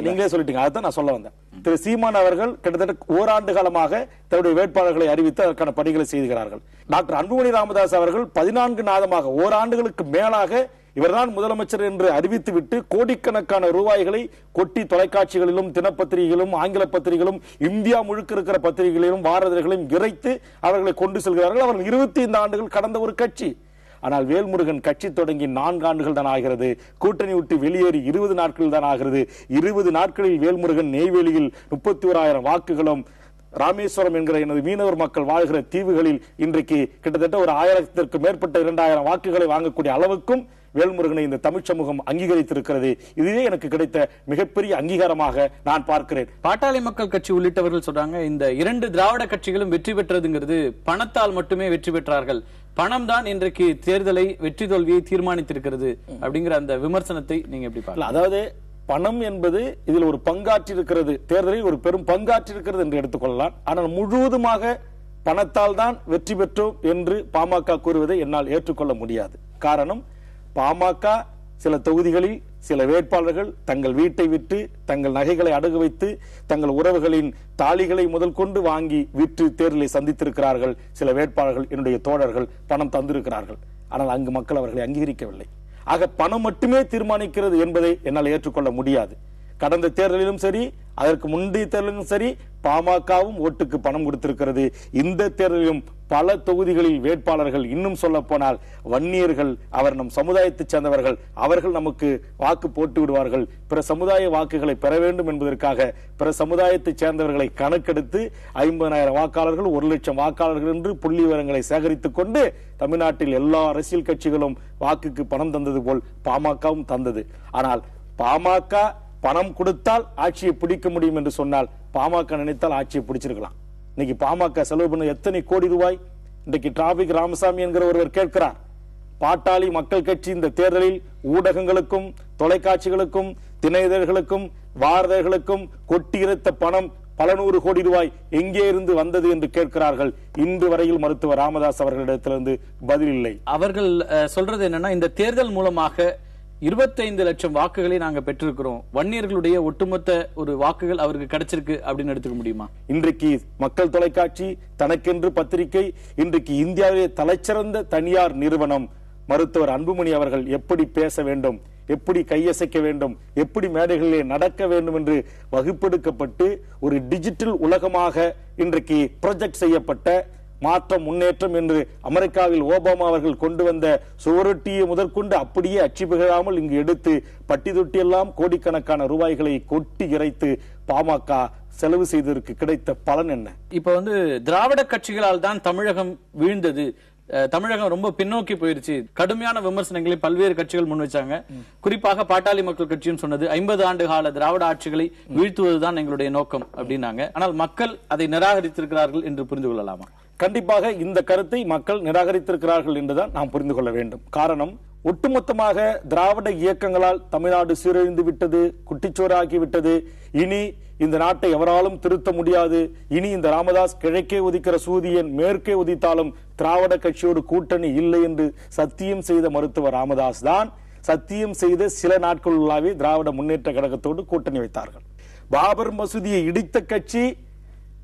நீங்களே சொல்லிட்டீங்க, அதான் நான் சொல்ல வந்தேன். திரு சீமான் அவர்கள் கிட்டத்தட்ட ஓராண்டு காலமாக தன்னுடைய வேட்பாளர்களை அறிவித்து அதற்கான பணிகளை செய்கிறார்கள். டாக்டர் அன்புமணி ராமதாஸ் அவர்கள் 14 மாதமாக, ஓராண்டுகளுக்கு மேலாக இவர்தான் முதலமைச்சர் என்று அறிவித்துவிட்டு கோடிக்கணக்கான ரூபாய்களை கொட்டி தொலைக்காட்சிகளிலும் தினப்பத்திரிகைகளும் ஆங்கில பத்திரிகைகளும் இந்தியா முழுக்க இருக்கிற பத்திரிகைகளிலும் வாரதர்களையும் இறைத்து அவர்களை கொண்டு செல்கிறார்கள். அவர்கள் 25 ஆண்டுகள் கடந்த ஒரு கட்சி. ஆனால் வேல்முருகன் கட்சி தொடங்கி 4 ஆண்டுகள் தான் ஆகிறது. கூட்டணி விட்டு வெளியேறி 20 நாட்கள் தான் ஆகிறது. 20 நாட்களில் வேல்முருகன் நெய்வேலியில் 31,000 வாக்குகளும், ராமேஸ்வரம் என்கிற எனது மீனவர் மக்கள் வாழ்கிற தீவுகளில் இன்றைக்கு கிட்டத்தட்ட ஒரு 1000த்திற்கு மேற்பட்ட 2000 வாக்குகளை வாங்கக்கூடிய அளவுக்கும் வேல்முருகனை இந்த தமிழ் சமூகம் அங்கீகரித்திருக்கிறது. இதுவே எனக்கு கிடைத்த மிகப்பெரிய அங்கீகாரமாக நான் பார்க்கிறேன். பாட்டாளி மக்கள் கட்சி உள்ளிட்டவர்கள் சொல்றாங்க, இந்த 2 திராவிட கட்சிகளும் வெற்றி பெற்றதுங்கிறது பணத்தால் மட்டுமே வெற்றி பெற்றார்கள், பணம் தான் இன்றைக்கு தேர்தலை வெற்றி தோல்வியை தீர்மானித்திருக்கிறது அப்படிங்கிற அந்த விமர்சனத்தை நீங்க எப்படி பார்க்கலாம்? அதாவது பணம் என்பது இதில் ஒரு பங்காற்றி இருக்கிறது, தேர்தலில் ஒரு பெரும் பங்காற்றி இருக்கிறது என்று எடுத்துக்கொள்ளலாம். ஆனால் முழுவதுமாக பணத்தால் தான் வெற்றி பெற்றோம் என்று பாமக கூறுவதை என்னால் ஏற்றுக்கொள்ள முடியாது. காரணம், பாமக சில தொகுதிகளில் சில வேட்பாளர்கள் தங்கள் வீட்டை விட்டு, தங்கள் நகைகளை அடகு வைத்து, தங்கள் உறவுகளின் தாலிகளை முதல் கொண்டு வாங்கி விற்று தேர்தலை சந்தித்திருக்கிறார்கள். சில வேட்பாளர்கள், என்னுடைய தோழர்கள் பணம் தந்திருக்கிறார்கள். ஆனால் அங்கு மக்கள் அவர்களை அங்கீகரிக்கவில்லை. ஆக பணம் மட்டுமே தீர்மானிக்கிறது என்பதை என்னால் ஏற்றுக்கொள்ள முடியாது. கடந்த தேர்தலிலும் சரி, அதற்கு முந்தைய தேர்தலிலும் சரி, பாமகவும் ஓட்டுக்கு பணம் கொடுத்திருக்கிறது. இந்த தேர்தலிலும் பல தொகுதிகளில் வேட்பாளர்கள், இன்னும் சொல்ல போனால் வன்னியர்கள், அவர் நம் சமுதாயத்தைச் சேர்ந்தவர்கள், அவர்கள் நமக்கு வாக்கு போட்டு விடுவார்கள், பிற சமுதாய வாக்குகளை பெற வேண்டும் என்பதற்காக பிற சமுதாயத்தைச் சேர்ந்தவர்களை கணக்கெடுத்து 50,000 வாக்காளர்கள், 1 லட்சம் வாக்காளர்கள் என்று புள்ளி விவரங்களை சேகரித்துக் கொண்டு தமிழ்நாட்டில் எல்லா அரசியல் கட்சிகளும் வாக்குக்கு பணம் தந்தது போல் பாமகவும் தந்தது. ஆனால் பாமக பணம் கொடுத்தால் ஆட்சியை பிடிக்க முடியும் என்று சொன்னால் பாமக நினைத்தால் ஆட்சியை பிடிச்சிருக்கலாம். இன்னைக்கு பாமக செலவு பண்ண எத்தனை கோடி ரூபாய்? இன்றைக்கு டிராபிக் ராமசாமி என்கிற ஒருவர் கேட்கிறார், பாட்டாளி மக்கள் கட்சி இந்த தேர்தலில் ஊடகங்களுக்கும் தொலைக்காட்சிகளுக்கும் திணையதழ்களுக்கும் வாரதர்களுக்கும் கொட்டியிருத்த பணம் பல 100 கோடி ரூபாய் எங்கே இருந்து வந்தது என்று கேட்கிறார்கள். இன்று வரையில் மருத்துவர் ராமதாஸ் அவர்களிடத்திலிருந்து பதில் இல்லை. அவர்கள் சொல்றது என்னன்னா, இந்த தேர்தல் மூலமாக 25 லட்சம் வாக்குகளை நாங்க பெற்றிருக்கிறோம், வன்னியர்களுடைய ஒட்டுமொத்த ஒரு வாக்குகள் அவருக்கு கிடைச்சிருக்கு அப்படின்னு எடுத்துக்க முடியுமா? இன்றைக்கு மக்கள் தொலைக்காட்சி, தனக்கென்று பத்திரிகை, இன்றைக்கு இந்தியாவிலே தலைச்சிறந்த தனியார் நிறுவனம் மருத்துவர் அன்புமணி அவர்கள் எப்படி பேச வேண்டும், எப்படி கையசைக்க வேண்டும், எப்படி மேடைகளிலே நடக்க வேண்டும் என்று வகுப்பெடுக்கப்பட்டு ஒரு டிஜிட்டல் உலகமாக இன்றைக்கு ப்ரொஜெக்ட் செய்யப்பட்ட மாற்றம் முன்னேற்றம் என்று அமெரிக்காவில் ஓபாமா அவர்கள் கொண்டு வந்த சுவரொட்டியை முதற்கொண்டு அப்படியே அச்சு பிகழாமல் இங்கு எடுத்து பட்டி தொட்டி எல்லாம் கோடிக்கணக்கான ரூபாய்களை கொட்டி இறைத்து பாமக செலவு செய்ததற்கு கிடைத்த பலன் என்ன? இப்ப திராவிட கட்சிகளால் தான் தமிழகம் வீழ்ந்தது, தமிழகம் ரொம்ப பின்னோக்கி போயிருச்சு, கடுமையான விமர்சனங்களை பல்வேறு கட்சிகள் முன் வச்சாங்க. குறிப்பாக பாட்டாளி மக்கள் கட்சியும் சொன்னது 50 ஆண்டு கால திராவிட ஆட்சிகளை வீழ்த்துவதுதான் எங்களுடைய நோக்கம் அப்படின்னாங்க. ஆனால் மக்கள் அதை நிராகரித்திருக்கிறார்கள் என்று புரிந்து கொள்ளலாமா? கண்டிப்பாக இந்த கருத்தை மக்கள் நிராகரித்திருக்கிறார்கள் என்றுதான் நாம் புரிந்து கொள்ள வேண்டும். காரணம், ஒட்டுமொத்தமாக திராவிட இயக்கங்களால் தமிழ்நாடு சீரழிந்து விட்டது, குட்டிச்சோறாகி விட்டது, இனி இந்த நாட்டை எவராலும் திருத்த முடியாது, இனி இந்த ராமதாஸ் கிழக்கே உதிக்கிற சூரியன் மேற்கே உதித்தாலும் திராவிட கட்சியோடு கூட்டணி இல்லை என்று சத்தியம் செய்த மருத்துவர் ராமதாஸ் தான் சத்தியம் செய்த சில நாட்களுள்ளாவே திராவிட முன்னேற்ற கழகத்தோடு கூட்டணி வைத்தார்கள். பாபர் மசூதியை இடித்த கட்சி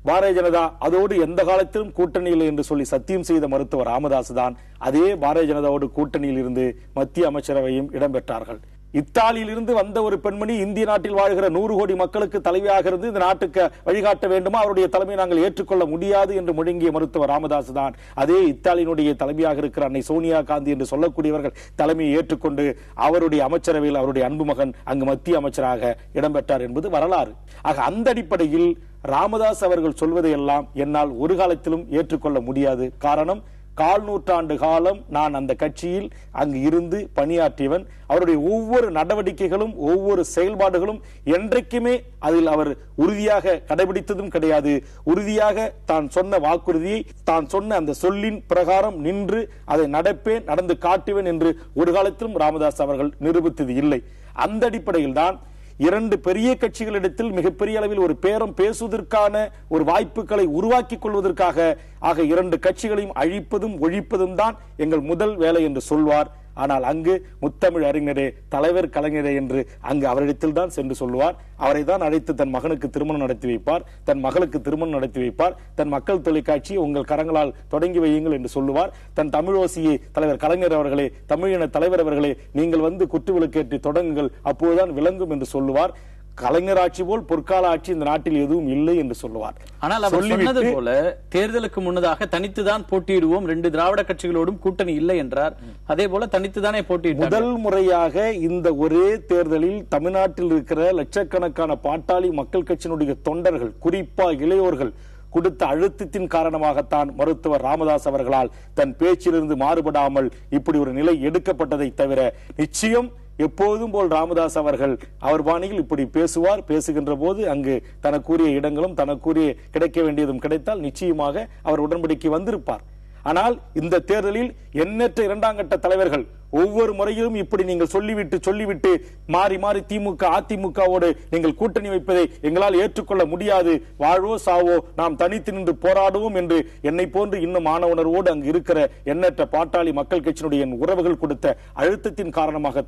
பாரதிய ஜனதா, அதோடு எந்த காலத்திலும் கூட்டணி இல்லை என்று சொல்லி சத்தியம் செய்த மருத்துவர் ராமதாஸ் தான் அதே பாரதிய ஜனதாவோடு கூட்டணியில் இருந்து மத்திய அமைச்சரவையும் இடம்பெற்றார்கள். இத்தாலியில் இருந்து வந்த ஒரு பெண்மணி இந்திய நாட்டில் வாழ்கிற 100 கோடி மக்களுக்கு தலைவியாக இருந்து இந்த நாட்டுக்கு வழிகாட்ட வேண்டுமா, அவருடைய தலைமையை நாங்கள் ஏற்றுக்கொள்ள முடியாது என்று முழங்கிய மருத்துவர் ராமதாஸ் தான் அதே இத்தாலியினுடைய தலைமையாக இருக்கிற அன்னை சோனியா காந்தி என்று சொல்லக்கூடியவர்கள் தலைமையை ஏற்றுக்கொண்டு அவருடைய அமைச்சரவையில் அவருடைய அன்பு மகன் அங்கு மத்திய அமைச்சராக இடம்பெற்றார் என்பது வரலாறு. ஆக அந்த அடிப்படையில் ராமதாஸ் அவர்கள் சொல்வதையெல்லாம் என்னால் ஒரு காலத்திலும் ஏற்றுக்கொள்ள முடியாது. காரணம், 1/4 நூற்றாண்டு காலம் நான் அந்த கட்சியில் அங்கு இருந்து பணியாற்றியவன். அவருடைய ஒவ்வொரு நடவடிக்கைகளும் ஒவ்வொரு செயல்பாடுகளும் என்றைக்குமே அதில் அவர் உறுதியாக கடைபிடித்ததும் கிடையாது. உறுதியாக தான் சொன்ன வாக்குறுதியை, தான் சொன்ன அந்த சொல்லின் பிரகாரம் நின்று அதை நடப்பேன், நடந்து காட்டுவேன் என்று ஒரு காலத்திலும் ராமதாஸ் அவர்கள் நிரூபித்தது இல்லை. அந்த அடிப்படையில் தான் 2 பெரிய கட்சிகளிடத்தில் மிகப்பெரிய அளவில் ஒரு பேரம் பேசுவதற்கான ஒரு வாய்ப்புகளை உருவாக்கிக் கொள்வதற்காக 2 கட்சிகளையும் அழிப்பதும் ஒழிப்பதும் தான் எங்கள் முதல் வேலை என்று சொல்வார். ஆனால் அங்கு முத்தமிழ் அறிஞரே, தலைவர் கலைஞரே என்று அங்கு அவரிடத்தில் தான் சென்று சொல்லுவார். அவரை தான் அழைத்து தன் மகனுக்கு திருமணம் நடத்தி வைப்பார், தன் மகளுக்கு திருமணம் நடத்தி வைப்பார், தன் மக்கள் தொலைக்காட்சியை உங்கள் கரங்களால் தொடங்கி வையுங்கள் என்று சொல்லுவார். தன் தமிழோசியை தலைவர் கலைஞர் அவர்களே, தமிழின தலைவர் அவர்களே, நீங்கள் குற்று விளக்கேற்றி தொடங்குங்கள், அப்போதுதான் விளங்கும் என்று சொல்லுவார். கலைஞர் ஆட்சி போல் பொற்கால ஆட்சி இந்த நாட்டில் எதுவும் இல்லை என்று சொல்லுவார். ஆனால் அவர் சொன்னது போல தேர்தலுக்கு முன்னதாக தனித்துதான் போட்டியிடுவோம், 2 திராவிட கட்சிகளோடும் கூட்டணி இல்லை என்றார். அதே போல தனித்துதானே போட்டியிட்டார். முதல் முறையாக இந்த ஒரே தேர்தலில் தமிழ்நாட்டில் இருக்கிற லட்சக்கணக்கான பாட்டாளி மக்கள் கட்சியினுடைய தொண்டர்கள், குறிப்பா இளையோர்கள் கொடுத்த அழுத்தத்தின் காரணமாகத்தான் மருத்துவர் ராமதாஸ் அவர்களால் தன் பேச்சிலிருந்து மாறுபடாமல் இப்படி ஒரு நிலை எடுக்கப்பட்டதை தவிர, நிச்சயம் எப்போதும் போல் ராமதாஸ் அவர்கள் அவர் பாணியில் இப்படி பேசுவார். பேசுகின்ற போது அங்கு தனக்குரிய இடங்களும் தனக்குரிய கிடைக்க வேண்டியதும் கிடைத்தால் நிச்சயமாக அவர் உடன்படிக்கை வந்திருப்பார். ஆனால் இந்த தேர்தலில் எண்ணற்ற 2ஆம் கட்ட தலைவர்கள் ஒவ்வொரு முறையிலும் இப்படி நீங்கள் சொல்லிவிட்டு மாறி மாறி திமுக அதிமுகவோடு நீங்கள் கூட்டணி வைப்பதை எங்களால் ஏற்றுக்கொள்ள முடியாது, வாழ்வோ சாவோ நாம் தனித்து நின்று போராடுவோம் என்று என்னை போன்று இன்னும் மாணவனரோடு அங்கு இருக்கிற எண்ணற்ற பாட்டாளி மக்கள் கட்சியினுடைய உறவுகள் கொடுத்த அழுத்தத்தின் காரணமாக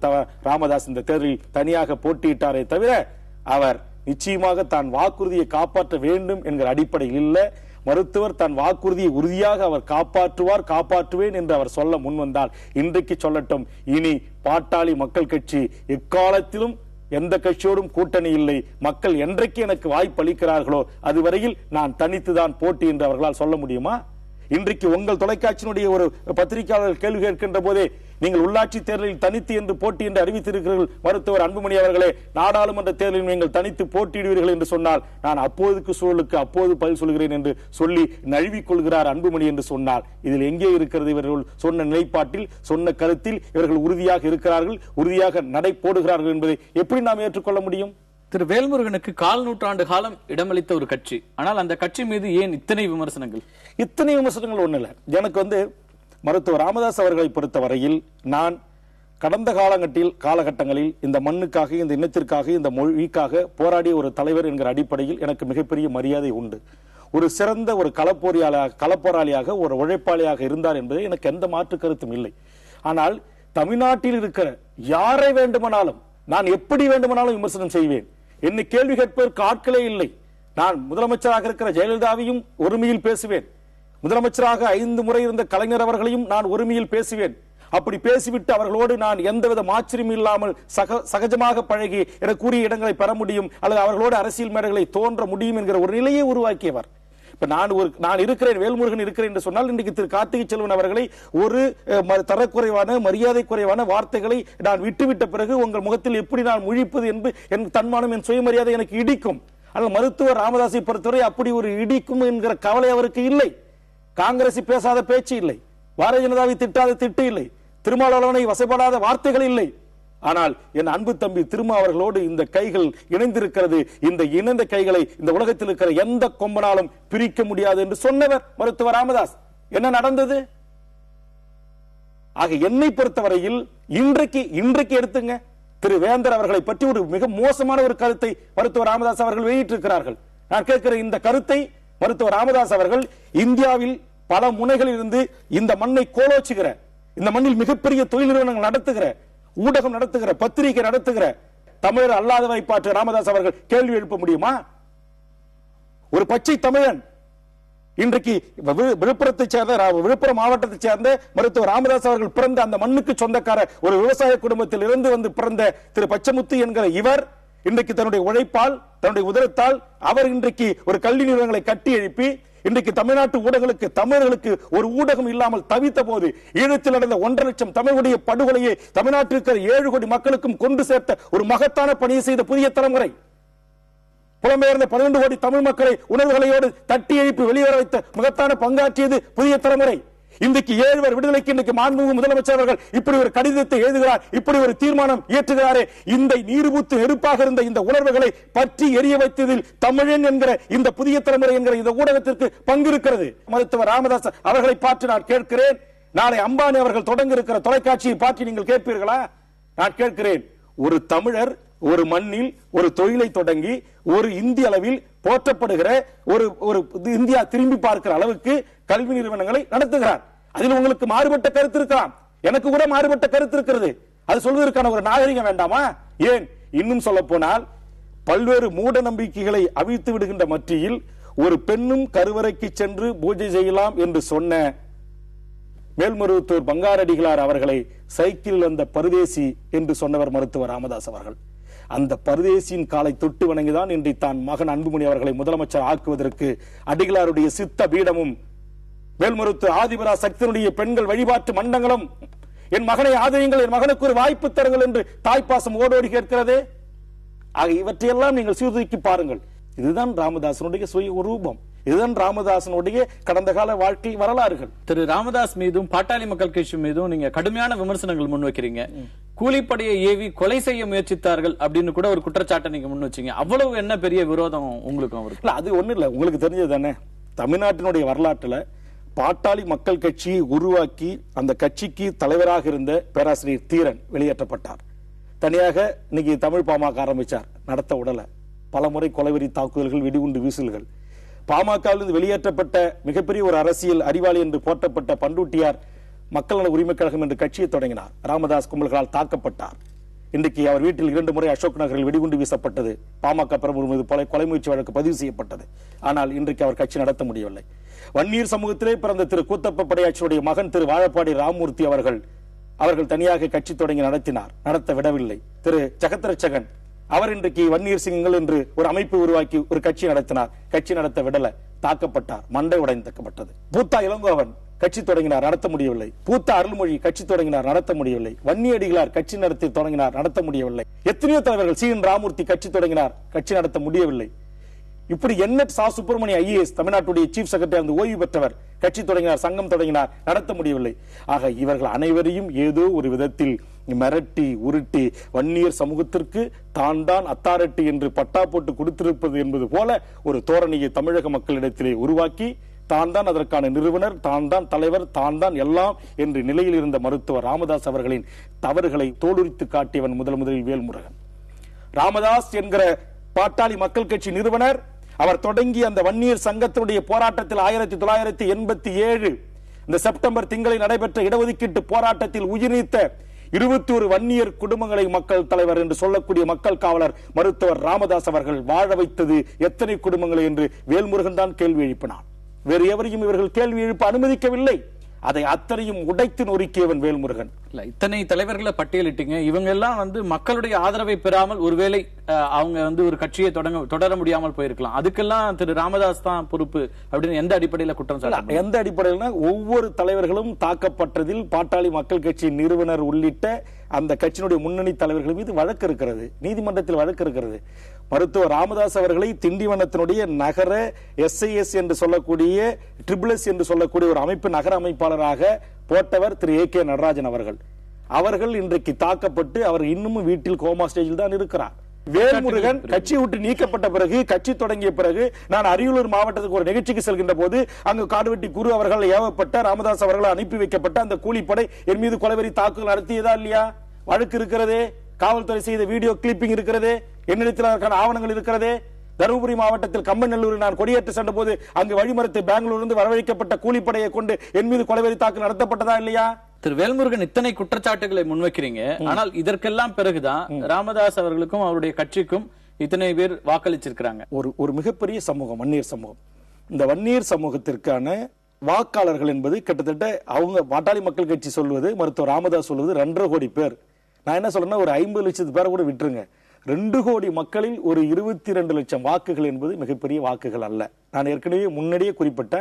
ராமதாஸ் இந்த தேர்தலில் தனியாக போட்டியிட்டாரே தவிர அவர் நிச்சயமாக தான் வாக்குறுதியை காப்பாற்ற வேண்டும் என்கிற அடிப்படையில் இல்லை. மருத்துவர் தன் வாக்குறுதியை உறுதியாக அவர் காப்பாற்றுவேன் என்று அவர் சொல்ல முன்வந்தால் இன்றைக்கு சொல்லட்டும், இனி பாட்டாளி மக்கள் கட்சி எக்காலத்திலும் எந்த கட்சியோடும் கூட்டணி இல்லை, மக்கள் என்றைக்கு எனக்கு வாய்ப்பு அளிக்கிறார்களோ அதுவரையில் நான் தனித்துதான் போட்டி என்று அவர்களால் சொல்ல முடியுமா? இன்றைக்கு உங்கள் தொலைக்காட்சியினுடைய ஒரு பத்திரிகையாளர் கேள்வி கேட்கின்ற போதே நீங்கள் உள்ளாட்சி தேர்தலில் தனித்து என்று போட்டி என்று அறிவித்திருக்கிறீர்கள் மருத்துவர் அன்புமணி அவர்களே, நாடாளுமன்ற தேர்தலில் நீங்கள் தனித்து போட்டியிடுவீர்கள் என்று சொன்னால் நான் அப்போதுக்கு சூழலுக்கு அப்போது பதில் சொல்கிறேன் என்று சொல்லி நழுவிக் கொள்கிறார் அன்புமணி என்று சொன்னால் இதில் எங்கே இருக்கிறது? இவர்கள் சொன்ன நிலைப்பாட்டில் சொன்ன கருத்தில் இவர்கள் உறுதியாக இருக்கிறார்கள், உறுதியாக நடை போடுகிறார்கள் என்பதை எப்படி நாம் ஏற்றுக்கொள்ள முடியும்? திரு வேல்முருகனுக்கு 1/4 நூற்றாண்டு காலம் இடமளித்த ஒரு கட்சி, ஆனால் அந்த கட்சி மீது ஏன் இத்தனை விமர்சனங்கள்? இத்தனை விமர்சனங்கள் ஒண்ணு இல்ல. எனக்கு மருத்துவர் ராமதாஸ் அவர்களை பொறுத்த வரையில் நான் கடந்த காலகட்டங்களில் இந்த மண்ணுக்காக, இந்த இனத்திற்காக, இந்த மொழிக்காக போராடிய ஒரு தலைவர் என்கிற அடிப்படையில் எனக்கு மிகப்பெரிய மரியாதை உண்டு. ஒரு சிறந்த ஒரு களப்போராளியாக, ஒரு உழைப்பாளியாக இருந்தார் என்பது எனக்கு எந்த மாற்று கருத்தும் இல்லை. ஆனால் தமிழ்நாட்டில் இருக்கிற யாரை வேண்டுமானாலும் நான் எப்படி வேண்டுமானாலும் விமர்சனம் செய்வேன். என்னை கேள்வி கேட்பதற்கு ஆட்களே இல்லை. நான் முதலமைச்சராக இருக்கிற ஜெயலலிதாவையும் ஒருமையில் பேசுவேன், முதலமைச்சராக 5 முறை இருந்த கலைஞர் அவர்களையும் நான் ஒருமையில் பேசுவேன். அப்படி பேசிவிட்டு அவர்களோடு நான் எந்தவித மாச்சரியம் இல்லாமல் சகஜமாக பழகி எனக்குரிய இடங்களை பெற முடியும் அல்லது அவர்களோடு அரசியல் மேடைகளை தோன்ற முடியும் என்கிற ஒரு நிலையை உருவாக்கியவர். இப்ப நான் இருக்கிறேன், வேல்முருகன் இருக்கிறேன் என்று சொன்னால் இன்றைக்கு திரு கார்த்திகை செல்வன் அவர்களை ஒரு தரக்குறைவான மரியாதை குறைவான வார்த்தைகளை நான் விட்டுவிட்ட பிறகு உங்கள் முகத்தில் எப்படி நான் முழிப்பது என்று என் தன்மானம் என் சுயமரியாதை எனக்கு இடிக்கும். ஆனால் மருத்துவர் ராமதாஸை பொறுத்தவரை அப்படி ஒரு இடிக்கும் என்கிற கவலை அவருக்கு இல்லை. காங்கிரஸ் பேசாத பேச்சு இல்லை, பாரதிய ஜனதாவை திட்டாத திட்டு இல்லை, திருமாவளவனை வசைப்படாத வார்த்தைகள் இல்லை. ஆனால் என் அன்பு தம்பி திருமாவர்களோடு இந்த கைகள் இணைந்திருக்கிறது. இந்த இணைந்த கைகளை இந்த உலகத்தில் இருக்கிற எந்த கொம்பனாலும் பிரிக்க முடியாது என்று சொன்னவர் மருத்துவர் ராமதாஸ். என்ன நடந்தது? ஆக என்னை பொறுத்தவரையில் இன்றைக்கு எடுத்துங்க, திரு வேந்தர் அவர்களை பற்றி ஒரு மிக மோசமான ஒரு கருத்தை மருத்துவர் ராமதாஸ் அவர்கள் வெளியிட்டிருக்கிறார்கள். நான் கேட்கிற இந்த கருத்தை மருத்துவர் ராமதாஸ் அவர்கள் இந்தியாவில் பல முனைகளில் இருந்து இந்த மண்ணை கோலோச்சுகிற, இந்த மண்ணில் மிகப்பெரிய தொழில் நிறுவனங்கள் நடத்துகிற, ஊடகம் நடத்துகிற, பத்திரிகை நடத்துகிற தமிழர் அல்லாதவரை பார்த்து ராமதாஸ் அவர்கள் கேள்வி எழுப்ப முடியுமா? ஒரு பச்சை தமிழன் இன்றைக்கு விழுப்புரம் மாவட்டத்தைச் சேர்ந்த மருத்துவர் ராமதாஸ் அவர்கள் பிறந்த அந்த மண்ணுக்கு சொந்தக்கார ஒரு விவசாய குடும்பத்தில் இருந்து வந்து பிறந்த திரு பச்சமுத்து என்கிற இவர் இன்றைக்கு தன்னுடைய உழைப்பால், தன்னுடைய உதரத்தால் அவர் இன்றைக்கு ஒரு கல்வி நிறுவனங்களை கட்டி எழுப்பி இன்றைக்கு தமிழ்நாட்டு ஊடகங்களுக்கு, தமிழர்களுக்கு ஒரு ஊடகம் இல்லாமல் தவித்த போது ஈழத்தில் நடந்த 1.5 லட்சம் தமிழுடைய படுகொலையை தமிழ்நாட்டில் இருக்கிற 7 கோடி மக்களுக்கும் கொண்டு சேர்த்த ஒரு மகத்தான பணியை செய்த புதிய தலைமுறை, புலம்பெயர்ந்த 12 கோடி தமிழ் மக்களை உணர்வுகளையோடு தட்டி எழுப்பி வெளியேற வைத்த மகத்தான பங்காற்றியது புதிய தலைமுறை. இன்றைக்கு 7 பேர் விடுதலைக்கு இன்றைக்கு மாண்புமிகு முதலமைச்சர் அவர்கள் இப்படி ஒரு கடிதத்தை எழுதுகிறார், இப்படி ஒரு தீர்மானம் இயற்றுகிறாரே. இந்த நீர்பூத்து நெருப்பாக இருந்த இந்த உணர்வுகளை பற்றி எரிய வைத்ததில் தமிழன் என்கிற இந்த புதிய தலைமுறை என்கிற இந்த ஊடகத்திற்கு பங்கு இருக்கிறது. மருத்துவர் ராமதாஸ் அவர்களை பார்த்து நான் கேட்கிறேன், நாளை அம்பானி அவர்கள் தொடங்க இருக்கிற தொலைக்காட்சியை பார்த்து நீங்கள் கேட்பீர்களா? நான் கேட்கிறேன், ஒரு தமிழர் ஒரு மண்ணில் ஒரு தொழிலை தொடங்கி ஒரு இந்திய அளவில் போற்றப்படுகிற ஒரு இந்தியா திரும்பி பார்க்கிற அளவுக்கு கல்வி நிறுவனங்களை நடத்துகிறார். அதில் உங்களுக்கு மாறுபட்ட கருத்து இருக்கலாம், எனக்கு கூட மாறுபட்ட கருத்து இருக்கிறது. அது சொல்வதற்கான ஒரு நாகரிகம் வேண்டாமா? ஏன், இன்னும் சொல்ல போனால் பல்வேறு மூட நம்பிக்கைகளை அவிழ்த்து விடுகின்ற மத்தியில் ஒரு பெண்ணும் கருவறைக்கு சென்று பூஜை செய்யலாம் என்று சொன்ன மேல்மருவத்தூர் பங்காரடிகளார் அவர்களை சைக்கிள் வந்த பரதேசி என்று சொன்னவர் மருத்துவர் ராமதாஸ் அவர்கள். அந்த பரதேசியின் காலை தொட்டு வணங்கிதான் இன்றை தான் மகன் அன்புமணி அவர்களை முதலமைச்சர் ஆக்குவதற்கு அடிகளாருடைய சித்த பீடமும் மேல்மருவத்தூர் ஆதிபரா சக்தியினுடைய பெண்கள் வழிபாட்டு மண்டங்களும் என் மகனை ஆதரியுங்கள், என் மகனுக்கு ஒரு வாய்ப்பு தருங்கள் என்று தாய்ப்பாசம் ஓடோடி கேட்கிறது. ஆக இவற்றையெல்லாம் நீங்கள் சீர்தூக்கி பாருங்கள். இதுதான் ராமதாசனுடைய சுய ரூபம், இதுதான் ராமதாசனுடைய கடந்த கால வாழ்க்கை வரலாறுகள். திரு ராமதாஸ் மீதும் பாட்டாளி மக்கள் கட்சி மீதும் நீங்க கடுமையான விமர்சனங்கள் முன்வைக்கிறீங்க. கூலிப்படையை ஏவி கொலை செய்ய முயற்சித்தார்கள் அப்படின்னு கூட ஒரு குற்றச்சாட்டை நீங்க முன் வச்சீங்க. அவ்வளவு என்ன பெரிய விரோதம் உங்களுக்கு அவருக்கு? அது ஒண்ணு இல்ல, உங்களுக்கு தெரிஞ்சது தானே, தமிழ்நாட்டினுடைய வரலாற்றுல பாட்டாளி மக்கள் கட்சியை உருவாக்கி அந்த கட்சிக்கு தலைவராக இருந்த பேராசிரியர் தீரன் வெளியேற்றப்பட்டார். தனியாக இன்னைக்கு தமிழ் பாமக ஆரம்பிச்சார், நடத்த உடல பல முறை கொலைவெறி தாக்குதல்கள், வெடிகுண்டு வீசல்கள். பாமகவிலிருந்து வெளியேற்றப்பட்ட மிகப்பெரிய ஒரு அரசியல் அறிவாளி என்று போற்றப்பட்ட பண்டூட்டியார் மக்கள் நல உரிமை கழகம் என்று கட்சியை தொடங்கினார். ராமதாஸ் கும்பல்களால் தாக்கப்பட்டார். இன்றைக்கு அவர் வீட்டில் 2 முறை அசோக் நகரில் வெடிகுண்டு வீசப்பட்டது. பாமக பிரமுகர் மீது கொலை முயற்சி வழக்கு பதிவு செய்யப்பட்டது. ஆனால் இன்றைக்கு அவர் கட்சி நடத்த முடியவில்லை. வன்னியர் சமூகத்திலே பிறந்த திரு கூத்தப்ப படையாச்சியுடைய மகன் திரு வாழப்பாடி ராமமூர்த்தி அவர்கள் தனியாக கட்சி தொடங்கி நடத்தினார், நடத்த விடவில்லை. திரு ஜெகத்ரட்சகன் அவர் இன்றைக்கு வன்னியர் சிங்கங்கள் என்று ஒரு அமைப்பு உருவாக்கி ஒரு கட்சி நடத்தினார், கட்சி நடத்த விடல, தாக்கப்பட்டார், மண்டை உடைந்தப்பட்டது. பூத்தா இளங்கோவன் கட்சி தொடங்கினார், நடத்த முடியவில்லை. பூத்தா அருள்மொழி கட்சி தொடங்கினார், நடத்த முடியவில்லை. வன்னியடிகளார் கட்சி நடத்தி தொடங்கினார், நடத்த முடியவில்லை. எத்தனையோ தலைவர்கள், சி என் ராமூர்த்தி கட்சி தொடங்கினார், கட்சி நடத்த முடியவில்லை. இப்படி என்எட் சா சுப்பிரமணிய ஐஏஎஸ் தமிழ்நாட்டுடைய சீஃப் செக்ரட்டரி ஓய்வு பெற்றவர் கட்சி தொடங்கினார், சங்கம் தொடங்கினார், நடத்த முடியவில்லை. ஆக இவர்கள் அனைவரையும் ஏதோ ஒரு விதத்தில் மிரட்டி உருட்டி வன்னியர் சமூகத்திற்கு தான் தான் அத்தாரிட்டி என்று பட்டா போட்டு கொடுத்திருப்பது என்பது போல ஒரு தோரணையை தமிழக மக்களிடத்திலே உருவாக்கி தான் தான் அதற்கான நிறுவனர், தான் தான் தலைவர், தான் தான் எல்லாம் என்று நிலையில் இருந்த மருத்துவர் ராமதாஸ் அவர்களின் தவறுகளை தோலுரித்து காட்டியவன் முதலில் வேல்முருகன். ராமதாஸ் என்கிற பாட்டாளி மக்கள் கட்சி நிறுவனர், அவர் தொடங்கிய அந்த வன்னியர் சங்கத்தினுடைய போராட்டத்தில் 1987 இந்த செப்டம்பர் திங்களில் நடைபெற்ற இடஒதுக்கீட்டு போராட்டத்தில் உயிர்நீத்த 21 வன்னியர் குடும்பங்களை மக்கள் தலைவர் என்று சொல்லக்கூடிய மக்கள் காவலர் மருத்துவர் ராமதாஸ் அவர்கள் வாழ வைத்தது எத்தனை குடும்பங்களை என்று வேல்முருகன் தான் கேள்வி எழுப்பினார். வேறு எவரையும் இவர்கள் கேள்வி எழுப்ப அனுமதிக்கவில்லை. அதை அத்தனையும் உடைத்து நொறுக்கியவன் வேல்முருகன். இத்தனை தலைவர்களை பட்டியலிட்டீங்க, இவங்க எல்லாம் மக்களுடைய ஆதரவை பெறாமல் ஒருவேளை அவங்க வந்து ஒரு கட்சியை தொடர முடியாமல் போயிருக்கலாம். அதுக்கெல்லாம் திரு ராமதாஸ் தான் பொறுப்பு அப்படின்னு எந்த அடிப்படையில குற்றம் சாட்டலாம்? எந்த அடிப்படையில்னா ஒவ்வொரு தலைவர்களும் தாக்கப்பட்டதில் பாட்டாளி மக்கள் கட்சி நிறுவனர் உள்ளிட்ட அந்த கட்சியினுடைய முன்னணி தலைவர்கள் மீது வழக்கு இருக்கிறது, நீதிமன்றத்தில் வழக்கு இருக்கிறது. மருத்துவர் ராமதாஸ் அவர்களை திண்டிவனத்தினுடைய நகர SIS என்று சொல்லக்கூடிய SSS என்று சொல்லக்கூடிய ஒரு அமைப்பு நகர அமைப்பாளராக போட்டவர் திரு AK நடராஜன் அவர்கள் இன்றைக்கு தாக்கப்பட்டு அவர் இன்னமும் வீட்டில் கோமா ஸ்டேஜில் தான் இருக்கிறார். வேல்முருகன் கட்சி விட்டு நீக்கப்பட்ட பிறகு, கட்சி தொடங்கிய பிறகு நான் அரியலூர் மாவட்டத்துக்கு ஒரு நிகழ்ச்சிக்கு செல்கின்ற போது அங்கு காடுவெட்டி குரு அவர்கள் ஏவப்பட்ட ராமதாஸ் அவர்கள் அனுப்பி வைக்கப்பட்ட அந்த கூலிப்படை என் மீது கொலைவெறி தாக்குதல் நடத்தியதா இல்லையா? வழக்கு இருக்கிறது, காவல்துறை செய்த வீடியோ கிளிப்பிங் இருக்கிறது, என்னிடத்தில் அதற்கான ஆவணங்கள் இருக்கிறது. தருமபுரி மாவட்டத்தில் கம்பநல்லூரில் நான் கொடியேற்ற சென்ற போது அங்கு வழிமரத்தை பெங்களூரிலிருந்து வரவழைக்கப்பட்ட கூலிப்படையை கொண்டு என் மீது கொலைவெறி தாக்குதல் நடத்தப்பட்டதா இல்லையா? திரு வேல்முருகன் இத்தனை குற்றச்சாட்டுகளை முன்வைக்கிறீங்க. ஆனால் இதற்கெல்லாம் பிறகுதான் ராமதாஸ் அவர்களுக்கும் அவருடைய கட்சிக்கும் இத்தனை பேர் வாக்களிச்சிருக்கிறாங்க. ஒரு மிகப்பெரிய சமூகம் வன்னியர் சமூகம். இந்த வன்னியர் சமூகத்திற்கான வாக்காளர்கள் என்பது கிட்டத்தட்ட அவங்க பாட்டாளி மக்கள் கட்சி சொல்வது, மருத்துவர் ராமதாஸ் சொல்வது 2.5 கோடி பேர். நான் என்ன சொல்றேன்னா ஒரு 50 லட்சத்து பேரை கூட விட்டுருங்க. 2 கோடி மக்களில் ஒரு 22 லட்சம் வாக்குகள் என்பது மிகப்பெரிய வாக்குகள் அல்ல. நான் ஏற்கனவே முன்னாடியே குறிப்பிட்ட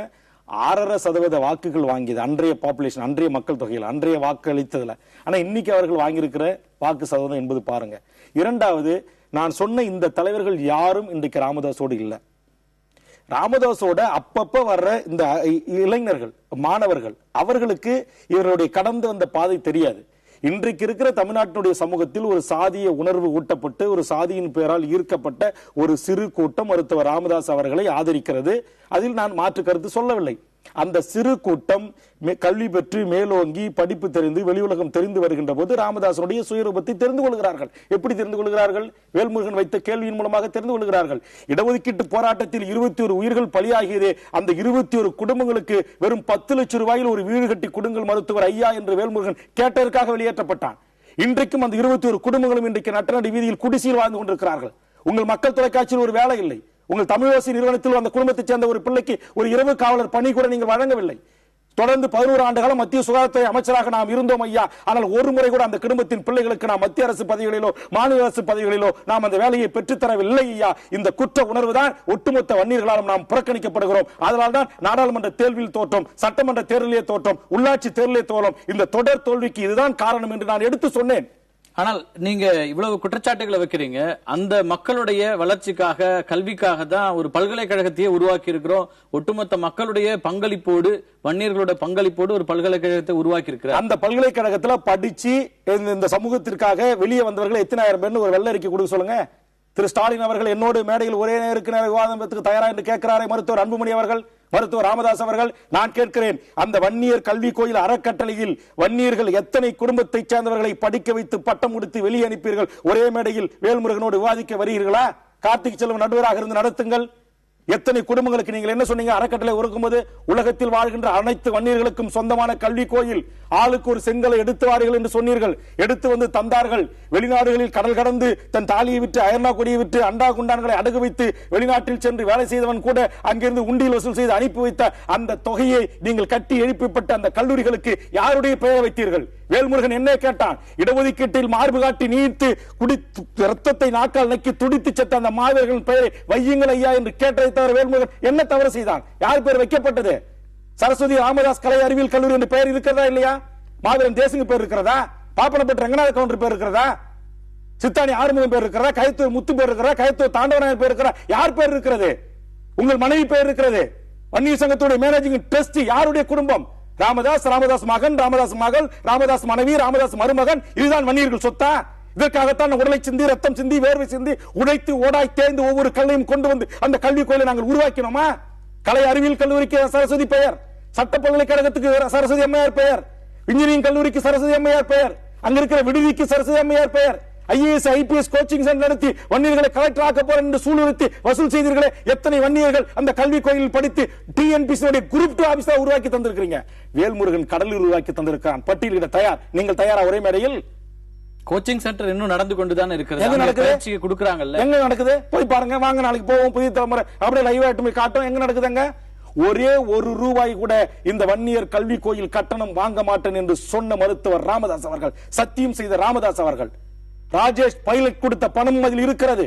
6.5% வாக்குகள் வாங்கியது அன்றைய பாப்புலேஷன், அன்றைய மக்கள் தொகையில், அன்றைய வாக்களித்ததுல. ஆனா இன்னைக்கு அவர்கள் வாங்கியிருக்கிற வாக்கு சதவீதம் என்பது பாருங்க. இரண்டாவது, நான் சொன்ன இந்த தலைவர்கள் யாரும் இன்றைக்கு ராமதாஸோடு இல்லை. ராமதாஸோட அப்பப்ப வர்ற இந்த இளைஞர்கள், மாணவர்கள், அவர்களுக்கு இவருடைய கடந்து வந்த பாதை தெரியாது. இன்றைக்கு இருக்கிற தமிழ்நாட்டினுடைய சமூகத்தில் ஒரு சாதிய உணர்வு ஊட்டப்பட்டு ஒரு சாதியின் பெயரால் ஈர்க்கப்பட்ட ஒரு சிறு கூட்டம் மருத்துவர் ராமதாஸ் அவர்களை ஆதரிக்கிறது. அதில் நான் மாற்று கருத்து சொல்லவில்லை. அந்த சிறு கூட்டம் கல்வி பெற்று மேலோங்கி படிப்பு தெரிந்து வெளி உலகம் தெரிந்து வருகின்ற போது ராமதாசனுடைய சுயரூபத்தை தெரிந்து கொள்கிறார்கள். எப்படி தெரிந்து கொள்கிறார்கள்? வேல்முருகன் வைத்த கேள்வியின் மூலமாக தெரிந்து கொள்கிறார்கள். இடஒதுக்கீட்டு போராட்டத்தில் 21 உயிர்கள் பலியாகியதே அந்த 21 குடும்பங்களுக்கு வெறும் 10 லட்சம் ரூபாயில் ஒரு வீடு கட்டி கொடுங்கள் மருத்துவர் ஐயா என்று வேல்முருகன் கேட்டதற்காக வெளியேற்றப்பட்டான். இன்றைக்கும் அந்த 21 குடும்பங்களும் இன்றைக்கு நட்டநடு வீதியில் குடிசையில் வாழ்ந்து கொண்டிருக்கிறார்கள். உங்கள் மக்கள் தொலைக்காட்சியில் ஒரு வேலை இல்லை. உங்கள் தமிழரசு நிறுவனத்தில் அந்த குடும்பத்தைச் சேர்ந்த ஒரு பிள்ளைக்கு ஒரு இரவு காவலர் பணி கூட நீங்கள் வழங்கவில்லை. தொடர்ந்து 11 ஆண்டு காலம் மத்திய சுகாதாரத்துறை அமைச்சராக நாம் இருந்தோம் ஐயா. ஆனால் ஒரு முறை கூட அந்த குடும்பத்தின் பிள்ளைகளுக்கு நாம் மத்திய அரசு பதவிகளிலோ மாநில அரசு பதவிகளிலோ நாம் அந்த வேலையை பெற்றுத்தரவில்லை ஐயா. இந்த குற்ற உணர்வு தான் ஒட்டுமொத்த வன்னியர்களாலும் நாம் புறக்கணிக்கப்படுகிறோம். அதனால்தான் நாடாளுமன்ற தேர்வில் தோற்றோம், சட்டமன்ற தேர்தலிலே தோற்றோம், உள்ளாட்சி தேர்தலிலே தோற்றோம். இந்த தொடர் தோல்விக்கு இதுதான் காரணம் என்று நான் எடுத்து சொன்னேன். ஆனால் நீங்க இவ்வளவு குற்றச்சாட்டுகளை வைக்கிறீங்க. அந்த மக்களுடைய வளர்ச்சிக்காக, கல்விக்காக தான் ஒரு பல்கலைக்கழகத்தையே உருவாக்கி இருக்கிறோம். ஒட்டுமொத்த மக்களுடைய பங்களிப்போடு, வன்னியர்களோட பங்களிப்போடு ஒரு பல்கலைக்கழகத்தை உருவாக்கி இருக்கிறார். அந்த பல்கலைக்கழகத்துல படிச்சு இந்த சமூகத்திற்காக வெளியே வந்தவர்கள் எத்தனை ஆயிரம் பேர் ஒரு வெள்ள அறிக்கை கொடுக்க சொல்லுங்க. திரு ஸ்டாலின் அவர்கள் என்னோடு மேடையில் ஒரே நேருக்கு விவாதத்துக்கு தயாரா என்று கேட்கிறாரே மருத்துவர் அன்புமணி அவர்கள், மருத்துவர் ராமதாஸ் அவர்கள். நான் கேட்கிறேன், அந்த வன்னியர் கல்வி கோயில் அறக்கட்டளையில் வன்னியர்கள் எத்தனை குடும்பத்தை சேர்ந்தவர்களை படிக்க வைத்து பட்டம் கொடுத்து வெளியே அனுப்பீர்கள்? ஒரே மேடையில் வேல்முருகனோடு விவாதிக்க வருகிறீர்களா? கார்த்திக் செல்வன் நடுவராக இருந்து நடத்துங்கள். எத்தனை குடும்பங்களுக்கு நீங்கள் என்ன சொன்னீங்க? அறக்கட்டளை ஒருக்கும்போது உலகத்தில் வாழ்கின்ற அனைத்து வன்னியர்களுக்கும் சொந்தமான கல்வி கோயில், ஆளுக்கு ஒரு செங்கலை எடுத்து வாருங்கள் என்று சொன்னீர்கள். எடுத்து வந்து தந்தார்கள். வெளிநாடுகளில் கடல் கடந்து தன் தாலியை விட்டு, அயர்னா கொடியை விட்டு, அண்டா குண்டான்களை அடகு வைத்து வெளிநாட்டில் சென்று வேலை செய்தவன் கூட அங்கிருந்து உண்டியில் வசூல் செய்து அனுப்பி வைத்த அந்த தொகையை நீங்கள் கட்டி எழுப்பப்பட்ட அந்த கல்லூரிகளுக்கு யாருடைய பெயரை வைத்தீர்கள்? வேல்முருகன் என்ன கேட்டான்? இடஒதுக்கீட்டில் மார்பு காட்டி நீத்து ரத்தத்தை நாக்கால் நக்கி துடித்து செத்த அந்த மாவீரர்களின் பெயரை வையுங்கள் ஐயா என்று கேட்டதை தவிர வேல்முருகன் என்ன தவறு செய்தான்? யார் பெயர் வைக்கப்பட்டது? சரஸ்வதி ராமதாஸ் கலை அறிவியல் கல்லூரி என்ற பெயர் இருக்கிறதா இல்லையா? மாவீரன் தேசிங்க பேர் இருக்கிறதா? பாப்பனப்பட்ட ரங்கநாத கவுண்டர் பேர் இருக்கிறதா? சித்தானி ஆறுமுகம் பேர் இருக்கிறதா? கயத்தூர் முத்து பேர் இருக்கிறதா? கயத்தூர் தாண்டவநாயர் பேர் இருக்கிறா? யார் பேர் இருக்கிறது? உங்கள் மனைவி பெயர் இருக்கிறது. வன்னியர் சங்கத்துடைய மேனேஜிங் ட்ரஸ்ட் யாருடைய குடும்பம்? ராமதாஸ், ராமதாஸ் மகன், ராமதாஸ் மகள், ராமதாஸ் மனைவி, ராமதாஸ் மருமகன். இதுதான் வன்னியர்கள் சொத்தா? இதற்காகத்தான் உடலை சிந்தி, ரத்தம் சிந்தி, வேர்வை சிந்தி, உடைத்து ஓடாய் தேய்ந்து ஒவ்வொரு கல்லையும் கொண்டு வந்து அந்த கல்வி கோயிலை நாங்கள் உருவாக்கினோமா? கலை அறிவியல் கல்லூரிக்கு சரஸ்வதி பெயர், சட்ட பல்கலைக்கழகத்துக்கு சரஸ்வதி அம்மையார் பெயர், இன்ஜினியரிங் கல்லூரிக்கு சரஸ்வதி அம்மையார் பெயர், அங்க இருக்கிற விடுதிக்கு சரஸ்வதி அம்மையார் பெயர், IAS IPS கோச்சிங் சென்டர் நடத்தி வன்னியர்களை கலெக்டர் ஆக்க போறேன் என்று சூழ்நிறுத்தி வசூல் செய்தீர்களே. எத்தனை வன்னியர்கள் அந்த கல்வி கோயிலில் படித்து TNPSC குரூப் 2 ஆபீஸா உருவாக்கி தந்திருக்கிறீங்க? வேல்முருகன் கடலில் உருவாக்கி தந்திருக்கிறான். பட்டியலிட தயார். நீங்கள் தயாரா? ஒரே மேடையில் கோச்சிங் சென்டர் இன்னும் நடந்து கொண்டுதான் இருக்கிறது. எங்க நடக்குது? கொடுக்கறாங்கல்ல. எங்க நடக்குது? போய் பாருங்க. வாங்க, நாளைக்கு போவோம். புதிய தலைமுறை அப்படியே லைவ் ஆட்டு போய் காட்டும். எங்க நடக்குதுங்க? ஒரே ₹1 கூட இந்த வன்னியர் கல்வி கோயில் கட்டணம் வாங்க மாட்டேன் என்று சொன்ன மருத்துவர் ராமதாஸ் அவர்கள், சத்தியம் செய்த ராமதாஸ் அவர்கள், ராஜேஷ் பைலட் கொடுத்த பணமும் அதில் இருக்கிறது.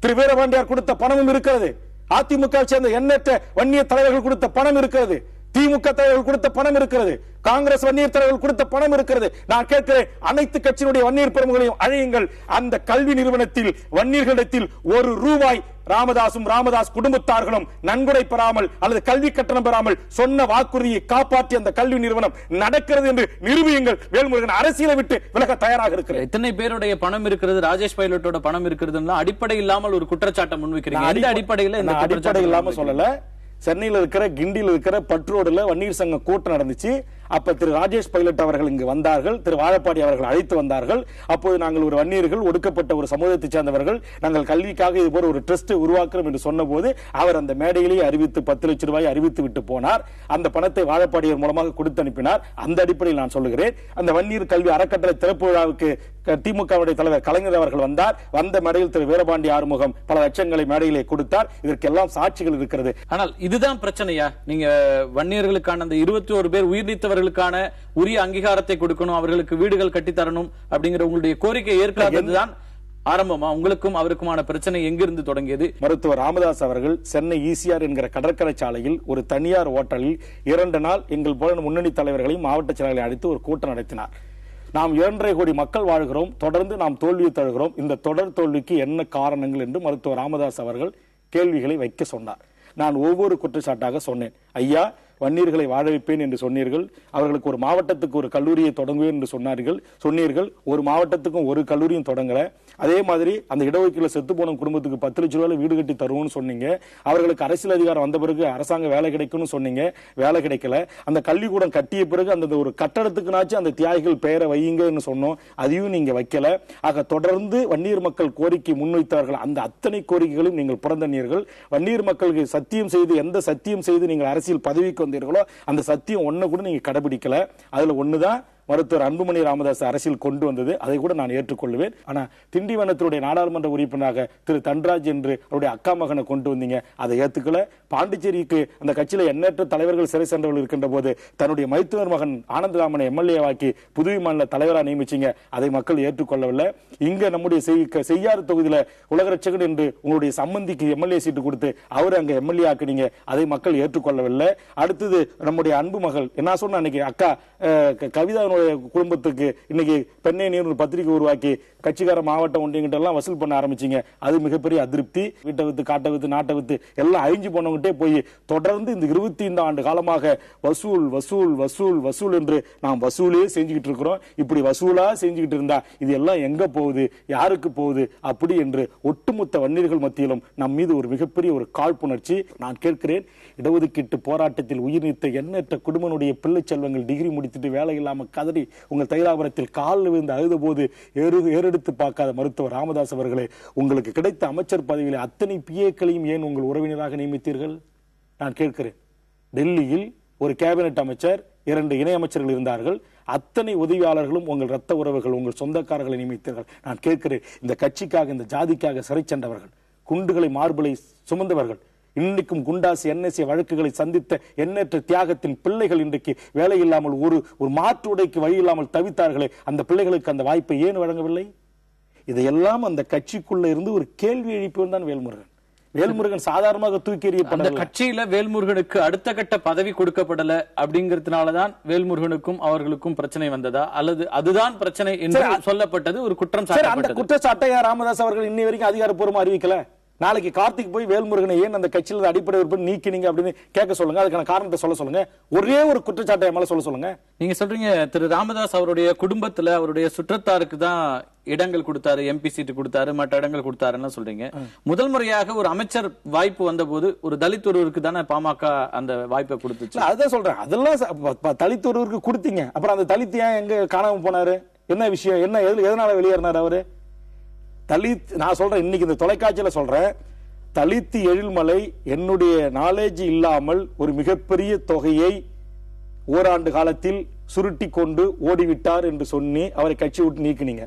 திரு வீரபாண்டியார் கொடுத்த பணமும் இருக்கிறது. அதிமுக சேர்ந்த எண்ணற்ற வன்னிய தலைவர்கள் கொடுத்த பணம் இருக்கிறது. திமுக தலைவர்கள் கொடுத்த பணம் இருக்கிறது. காங்கிரஸ் வன்னியர் தலைவர்கள் கொடுத்த பணம் இருக்கிறது. நான் கேட்கிறேன், அனைத்து கட்சியினுடைய வன்னியர் பிரமுகர்களையும் அழையுங்கள். அந்த கல்வி நிறுவனத்தில் வன்னியர்களிடத்தில் ₹1 ராமதாஸ் குடும்பத்தார்களும் நன்கொடை பெறாமல் அல்லது கல்வி கட்டணம் பெறாமல் சொன்ன வாக்குறுதியை காப்பாற்றி அந்த கல்வி நிறுவனம் நடக்கிறது என்று நிரூபியுங்கள். வேல்முருகன் அரசியலை விட்டு விலக தயாராக இருக்கிறேன். எத்தனை பேருடைய பணம் இருக்கிறது, ராஜேஷ் பைலட்டோட பணம் இருக்கிறது அடிப்படை இல்லாமல் ஒரு குற்றச்சாட்டை முன்வைக்கிறீங்க. எந்த அடிப்படையில் அடிப்படை இல்லாம சொல்லல. சென்னையில் இருக்கிற கிண்டியில் இருக்கிற பட்ரோடுல வன்னியர் சங்க கூட்டம் நடந்துச்சு. அப்ப திரு ராஜேஷ் பைலட் அவர்கள் இங்கு வந்தார்கள். திரு வாழப்பாடி அவர்கள் அழைத்து வந்தார்கள். அப்போது நாங்கள் ஒரு வன்னியர்கள், ஒடுக்கப்பட்ட ஒரு சமூகத்தை சேர்ந்தவர்கள், நாங்கள் கல்விக்காக இது போல ஒரு ட்ரஸ்ட் உருவாக்குறோம் என்று சொன்ன போது அவர் அந்த மேடையிலேயே அறிவித்து ₹10 லட்சம் அறிவித்து விட்டு போனார். அந்த பணத்தை வாழப்பாடியர் மூலமாக கொடுத்து அனுப்பினார். அந்த அடிப்படையில் நான் சொல்லுகிறேன், அந்த வன்னியர் கல்வி அறக்கட்டளை திறப்பு விழாவுக்கு திமுகவுடைய தலைவர் கலைஞர் அவர்கள் வந்தார். வந்த மேடையில் திரு வீரபாண்டி ஆறுமுகம் பல லட்சங்களை மேடையிலே கொடுத்தார். இதற்கெல்லாம் சாட்சிகள் இருக்கிறது. ஆனால் இதுதான் பிரச்சனையா? நீங்க வன்னியர்களுக்கான அந்த 21 பேர் உயிர் நீத்தவர்களுக்கான உரிய அங்கீகாரத்தை கொடுக்கணும், அவர்களுக்கு வீடுகள் கட்டித்தரணும் அப்படிங்கிற உங்களுடைய கோரிக்கை ஏற்காததுதான் ஆரம்பமா? உங்களுக்கும் அவருக்குமான பிரச்சனை எங்கிருந்து தொடங்கியது? மருத்துவர் ராமதாஸ் அவர்கள் சென்னை ECR என்கிற கடற்கரை சாலையில் ஒரு தனியார் ஓட்டலில் 2 நாள் எங்கள் போல முன்னணி தலைவர்களையும் மாவட்ட செயலாளர்களை அழைத்து ஒரு கூட்டம் நடத்தினார். நாம் 2.5 கோடி மக்கள் வாழ்கிறோம், தொடர்ந்து நாம் தோல்வியை தழுகிறோம், இந்த தொடர் தோல்விக்கு என்ன காரணங்கள் என்று மருத்துவர் ராமதாஸ் அவர்கள் கேள்விகளை வைக்க சொன்னார். நான் ஒவ்வொரு குற்றச்சாட்டாக சொன்னேன். ஐயா, வன்னியர்களை வாழ வைப்பேன் என்று சொன்னீர்கள், அவர்களுக்கு ஒரு மாவட்டத்துக்கு ஒரு கல்லூரியை தொடங்குவேன் என்று சொன்னீர்கள். ஒரு மாவட்டத்துக்கும் ஒரு கல்லூரியும் தொடங்கல. அதே மாதிரி அந்த இடஒதுக்கீடுல செத்து போன குடும்பத்துக்கு ₹10 லட்சம் வீடு கட்டி தருவோம்னு சொன்னீங்க. அவர்களுக்கு அரசியல் அதிகாரம் வந்த பிறகு அரசாங்க வேலை கிடைக்கும்னு சொன்னீங்க, வேலை கிடைக்கல. அந்த கல்விக்கூடம் கட்டிய பிறகு அந்த ஒரு கட்டடத்துக்குனாச்சும் அந்த தியாகிகள் பெயரை வையுங்கன்னு சொன்னோம், அதையும் நீங்க வைக்கல. ஆக தொடர்ந்து வன்னியர் மக்கள் கோரிக்கை முன்வைத்தார்கள். அந்த அத்தனை கோரிக்கைகளும் நீங்கள் புறந்தண்ணீர்கள். வன்னியர் மக்களுக்கு சத்தியம் செய்து, எந்த சத்தியம் செய்து நீங்கள் அரசியல் பதவிக்கு வந்தீர்களோ அந்த சத்தியம் ஒண்ணு கூட நீங்க கடைபிடிக்கல. அதுல ஒண்ணுதான் மருத்துவர் அன்புமணி ராமதாஸ் அரசியல் கொண்டு வந்தது. அதை கூட நான் ஏற்றுக்கொள்வேன். ஆனா திண்டிவனத்தினுடைய நாடாளுமன்ற உறுப்பினராக திரு தன்ராஜ் என்று அவருடைய அக்கா மகனை கொண்டு வந்தீங்க, அதை ஏத்துக்கல. பாண்டிச்சேரிக்கு அந்த கட்சியில எண்ணற்ற தலைவர்கள் சிறை சென்றவர்கள் இருக்கின்ற போது தன்னுடைய மைத்துனர் மகன் ஆனந்தராமனை MLA வாக்கி புதுவை மாநில தலைவராக நியமிச்சீங்க, அதை மக்கள் ஏற்றுக்கொள்ளவில்லை. இங்க நம்முடைய செய்யாறு தொகுதியில உலகரட்சகன் என்று உங்களுடைய சம்பந்திக்கு MLA சீட்டு கொடுத்து அவர் அங்க MLA ஆக்கினீங்க, அதை மக்கள் ஏற்றுக்கொள்ளவில்லை. அடுத்தது நம்முடைய அன்பு மகள் என்ன சொன்ன அன்னைக்கு அக்கா கவிதா குடும்பத்துக்கு இன்னைக்கு பெண்ணை நீர் பத்திரிகை உருவாக்கி கட்சிக்கார மாவட்ட ஒன்றியங்கிட்ட எல்லாம் வசூல் பண்ண ஆரம்பிச்சீங்க, அது மிகப்பெரிய அதிருப்தி. வீட்டை வித்து, காட்டை வித்து, நாட்டை வித்து எல்லாம் அழிஞ்சு போனவங்கிட்டே போய் தொடர்ந்து இந்த 25 ஆண்டு காலமாக வசூல் வசூல் வசூல் வசூல் என்று நாம் வசூலே செஞ்சுக்கிட்டு இருக்கிறோம். இப்படி வசூலா செஞ்சுக்கிட்டு இருந்தா இது எல்லாம் எங்க போகுது, யாருக்கு போகுது அப்படி என்று ஒட்டுமொத்த வன்னியர்கள் மத்தியிலும் நம் மீது ஒரு மிகப்பெரிய ஒரு காழ்ப்புணர்ச்சி. நான் கேட்கிறேன், இடஒதுக்கீட்டு போராட்டத்தில் உயிர் நீத்த எண்ணற்ற குடும்பனுடைய பிள்ளை செல்வங்கள் டிகிரி முடித்துட்டு வேலை இல்லாம கதறி உங்கள் தைலாபுரத்தில் காலில் விழுந்து அழுத போது ஏறெடுத்து பார்க்காத மருத்துவர் ராமதாஸ் அவர்களே, உங்களுக்கு கிடைத்த அமைச்சர் பதவியிலே அத்தனை PA-களையும் ஏன் உங்கள் உறவினராக நியமித்தீர்கள்? நான் கேட்கிறேன். டெல்லியில் ஒரு கேபினெட் அமைச்சர், 2 இணை அமைச்சர்கள் இருந்தார்கள். அத்தனை உதவியாளர்களும் உங்கள் ரத்த உறவுகள், உங்கள் சொந்தக்காரர்களை நியமித்தீர்கள். நான் கேட்கிறேன், இந்த கட்சிக்காக, இந்த ஜாதிக்காக சிறை சென்றவர்கள், குண்டுகளை மார்பலை சுமந்தவர்கள், இன்றைக்கும் குண்டாசி NSA வழக்குகளை சந்தித்த எண்ணற்ற தியாகத்தின் பிள்ளைகள் இன்றைக்கு வேலை இல்லாமல் ஒரு மாற்று உடைக்கு வழி இல்லாமல் தவித்தார்களே, அந்த பிள்ளைகளுக்கு அந்த வாய்ப்பை ஏன் வழங்கவில்லை? இதையெல்லாம் அந்த கட்சிக்குள்ள இருந்து ஒரு கேள்வி எழுப்பியவன் தான் வேல்முருகன் சாதாரணமாக தூக்கி எறியப்பட்ட கட்சியில வேல்முருகனுக்கு அடுத்த கட்ட பதவி கொடுக்கப்படல அப்படிங்கறதுனாலதான் வேல்முருகனுக்கும் அவர்களுக்கும் பிரச்சனை வந்ததா, அல்லது அதுதான் பிரச்சனை என்று சொல்லப்பட்டது ஒரு குற்றம் சாட்டப்பட்டது. அந்த குற்றச்சாட்டை ராமதாஸ் அவர்கள் இன்னை வரைக்கும் அதிகாரப்பூர்வமா அறிவிக்கல. நாளைக்கு கார்த்திக் போய் வேல்முருகனை ஏன் அந்த கட்சியில் அடிப்படை உறுப்பினர் நீக்கினீங்க அப்படின்னு கேட்க சொல்லுங்க, அதுக்கான காரணத்தை சொல்ல சொல்லுங்க. ஒரே ஒரு குற்றச்சாட்டை மேல சொல்ல சொல்லுங்க. நீங்க சொல்றீங்க திரு ராமதாஸ் அவருடைய குடும்பத்துல அவருடைய சுற்றத்தாருக்கு தான் இடங்கள் கொடுத்தாரு, MP சீட்டு கொடுத்தாரு, மற்ற இடங்கள் கொடுத்தாருன்னு சொல்றீங்க. முதல் முறையாக ஒரு அமைச்சர் வாய்ப்பு வந்த போது ஒரு தலித் ஒருவருக்கு தானே பாமக அந்த வாய்ப்பை கொடுத்துச்சு. அதான் சொல்றேன், அதெல்லாம் தலித் ஒருவருக்கு கொடுத்தீங்க. அப்புறம் அந்த தலித் ஏன் எங்க காணாம போனாரு, என்ன விஷயம், என்ன எதனால வெளியேறினார் அவரு? தலித் நான் சொல்றேன், இன்னைக்கு இந்த தொலைக்காட்சியில சொல்றேன், தலித் எழில்மலை என்னுடைய நாலேஜ் இல்லாமல் ஒரு மிகப்பெரிய தொகையை ஓராண்டு காலத்தில் சுருட்டி கொண்டு ஓடிவிட்டார் என்று சொல்லி அவரை கட்சி விட்டு நீக்கினீங்க.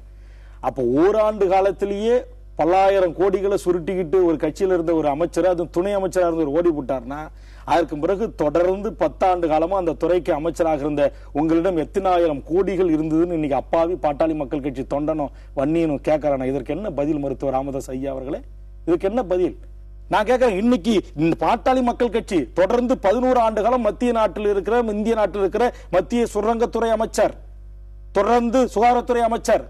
அப்ப ஓராண்டு காலத்திலேயே பல்லாயிரம் கோடிகளை சுருட்டிக்கிட்டு ஒரு கட்சியில இருந்த ஒரு அமைச்சர், அது துணை அமைச்சரா இருந்து ஓடி விட்டார்னா அதற்கு பிறகு தொடர்ந்து 10 ஆண்டு காலமா அந்த துறைக்கு அமைச்சராக இருந்த உங்களிடம் எத்தனாயிரம் கோடிகள் இருந்ததுன்னு இன்னைக்கு அப்பாவி பாட்டாளி மக்கள் கட்சி தொண்டனும் வன்னியனும் கேட்கறான. இதற்கு என்ன பதில் மருத்துவர் ராமதாஸ் ஐயா அவர்களே? இதுக்கு என்ன பதில்? நான் கேட்கிறேன், இன்னைக்கு இந்த பாட்டாளி மக்கள் கட்சி தொடர்ந்து 11 ஆண்டு காலம் மத்திய நாட்டில் இருக்கிற இந்திய நாட்டில் இருக்கிற மத்திய சுரங்கத்துறை அமைச்சர், தொடர்ந்து சுகாதாரத்துறை அமைச்சர்,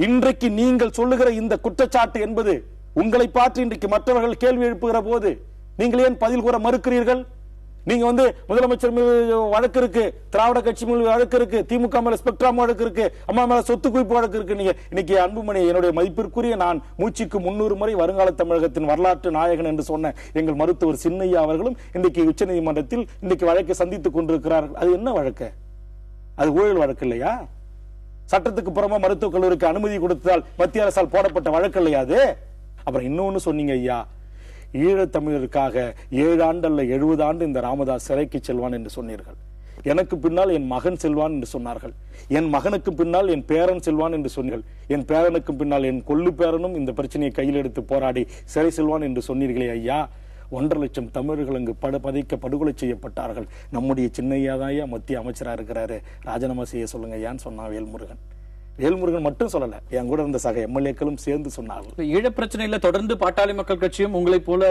இன்றைக்கு நீங்கள் சொல்லுகிற இந்த குற்றச்சாட்டு என்பது உங்களை பார்த்து இன்றைக்கு மற்றவர்கள் கேள்வி எழுப்புகிற போது நீங்கள் ஏன் பதில் கூற மறுக்கிறீர்கள்? நீங்க முதலமைச்சர் மீது வழக்கு இருக்கு, திராவிட கட்சி மீது வழக்கு இருக்கு, திமுக மேல ஸ்பெக்ட்ரம் வழக்கு இருக்கு, அம்மா மேல சொத்து குவிப்பு வழக்கு இருக்கு. நீங்க இன்னைக்கு அன்புமணி, என்னுடைய மதிப்பிற்குரிய, நான் மூச்சுக்கு 300 முறை வருங்கால தமிழகத்தின் வரலாற்று நாயகன் என்று சொன்ன எங்கள் மருத்துவர் சின்னையா அவர்களும் இன்றைக்கு உச்சநீதிமன்றத்தில் இன்றைக்கு வழக்கை சந்தித்துக் கொண்டிருக்கிறார்கள். அது என்ன வழக்கு? அது ஊழல் வழக்கு இல்லையா? சட்டத்துக்கு புறமா மருத்துவக் கல்லூரிக்கு அனுமதி கொடுத்ததால் மத்திய அரசால் போடப்பட்ட வழக்கு இல்லையா அது? அப்புறம் இன்னொன்னு சொன்னீங்க ஐயா, ஈழத்தமிழருக்காக 7 ஆண்டு அல்ல 70 ஆண்டு இந்த ராமதாஸ் சிறைக்கு செல்வான் என்று சொன்னீர்கள். எனக்கு பின்னால் என் மகன் செல்வான் என்று சொன்னார்கள். என் மகனுக்கு பின்னால் என் பேரன் செல்வான் என்று சொன்னீர்கள். என் பேரனுக்கு பின்னால் என் கொள்ளு பேரனும் இந்த பிரச்சனையை கையில் எடுத்து போராடி சிறை செல்வான் என்று சொன்னீர்களே ஐயா. 1.5 லட்சம் தமிழர்கள் அங்கு படுகொலை செய்யப்பட்டார்கள். நம்முடைய சின்னையாதாயா மத்திய அமைச்சரா இருக்கிறாரு, ராஜினாமா செய்ய சொல்லுங்க ஐயான்னு சொன்னான் வேல்முருகன். வேல்முருகன் மட்டும் சொல்லல, என் கூட இருந்த சக எம்எல்ஏக்களும் சேர்ந்து சொன்னார்கள். ஈழ பிரச்சனையில தொடர்ந்து பாட்டாளி மக்கள் கட்சியும் உங்களை போல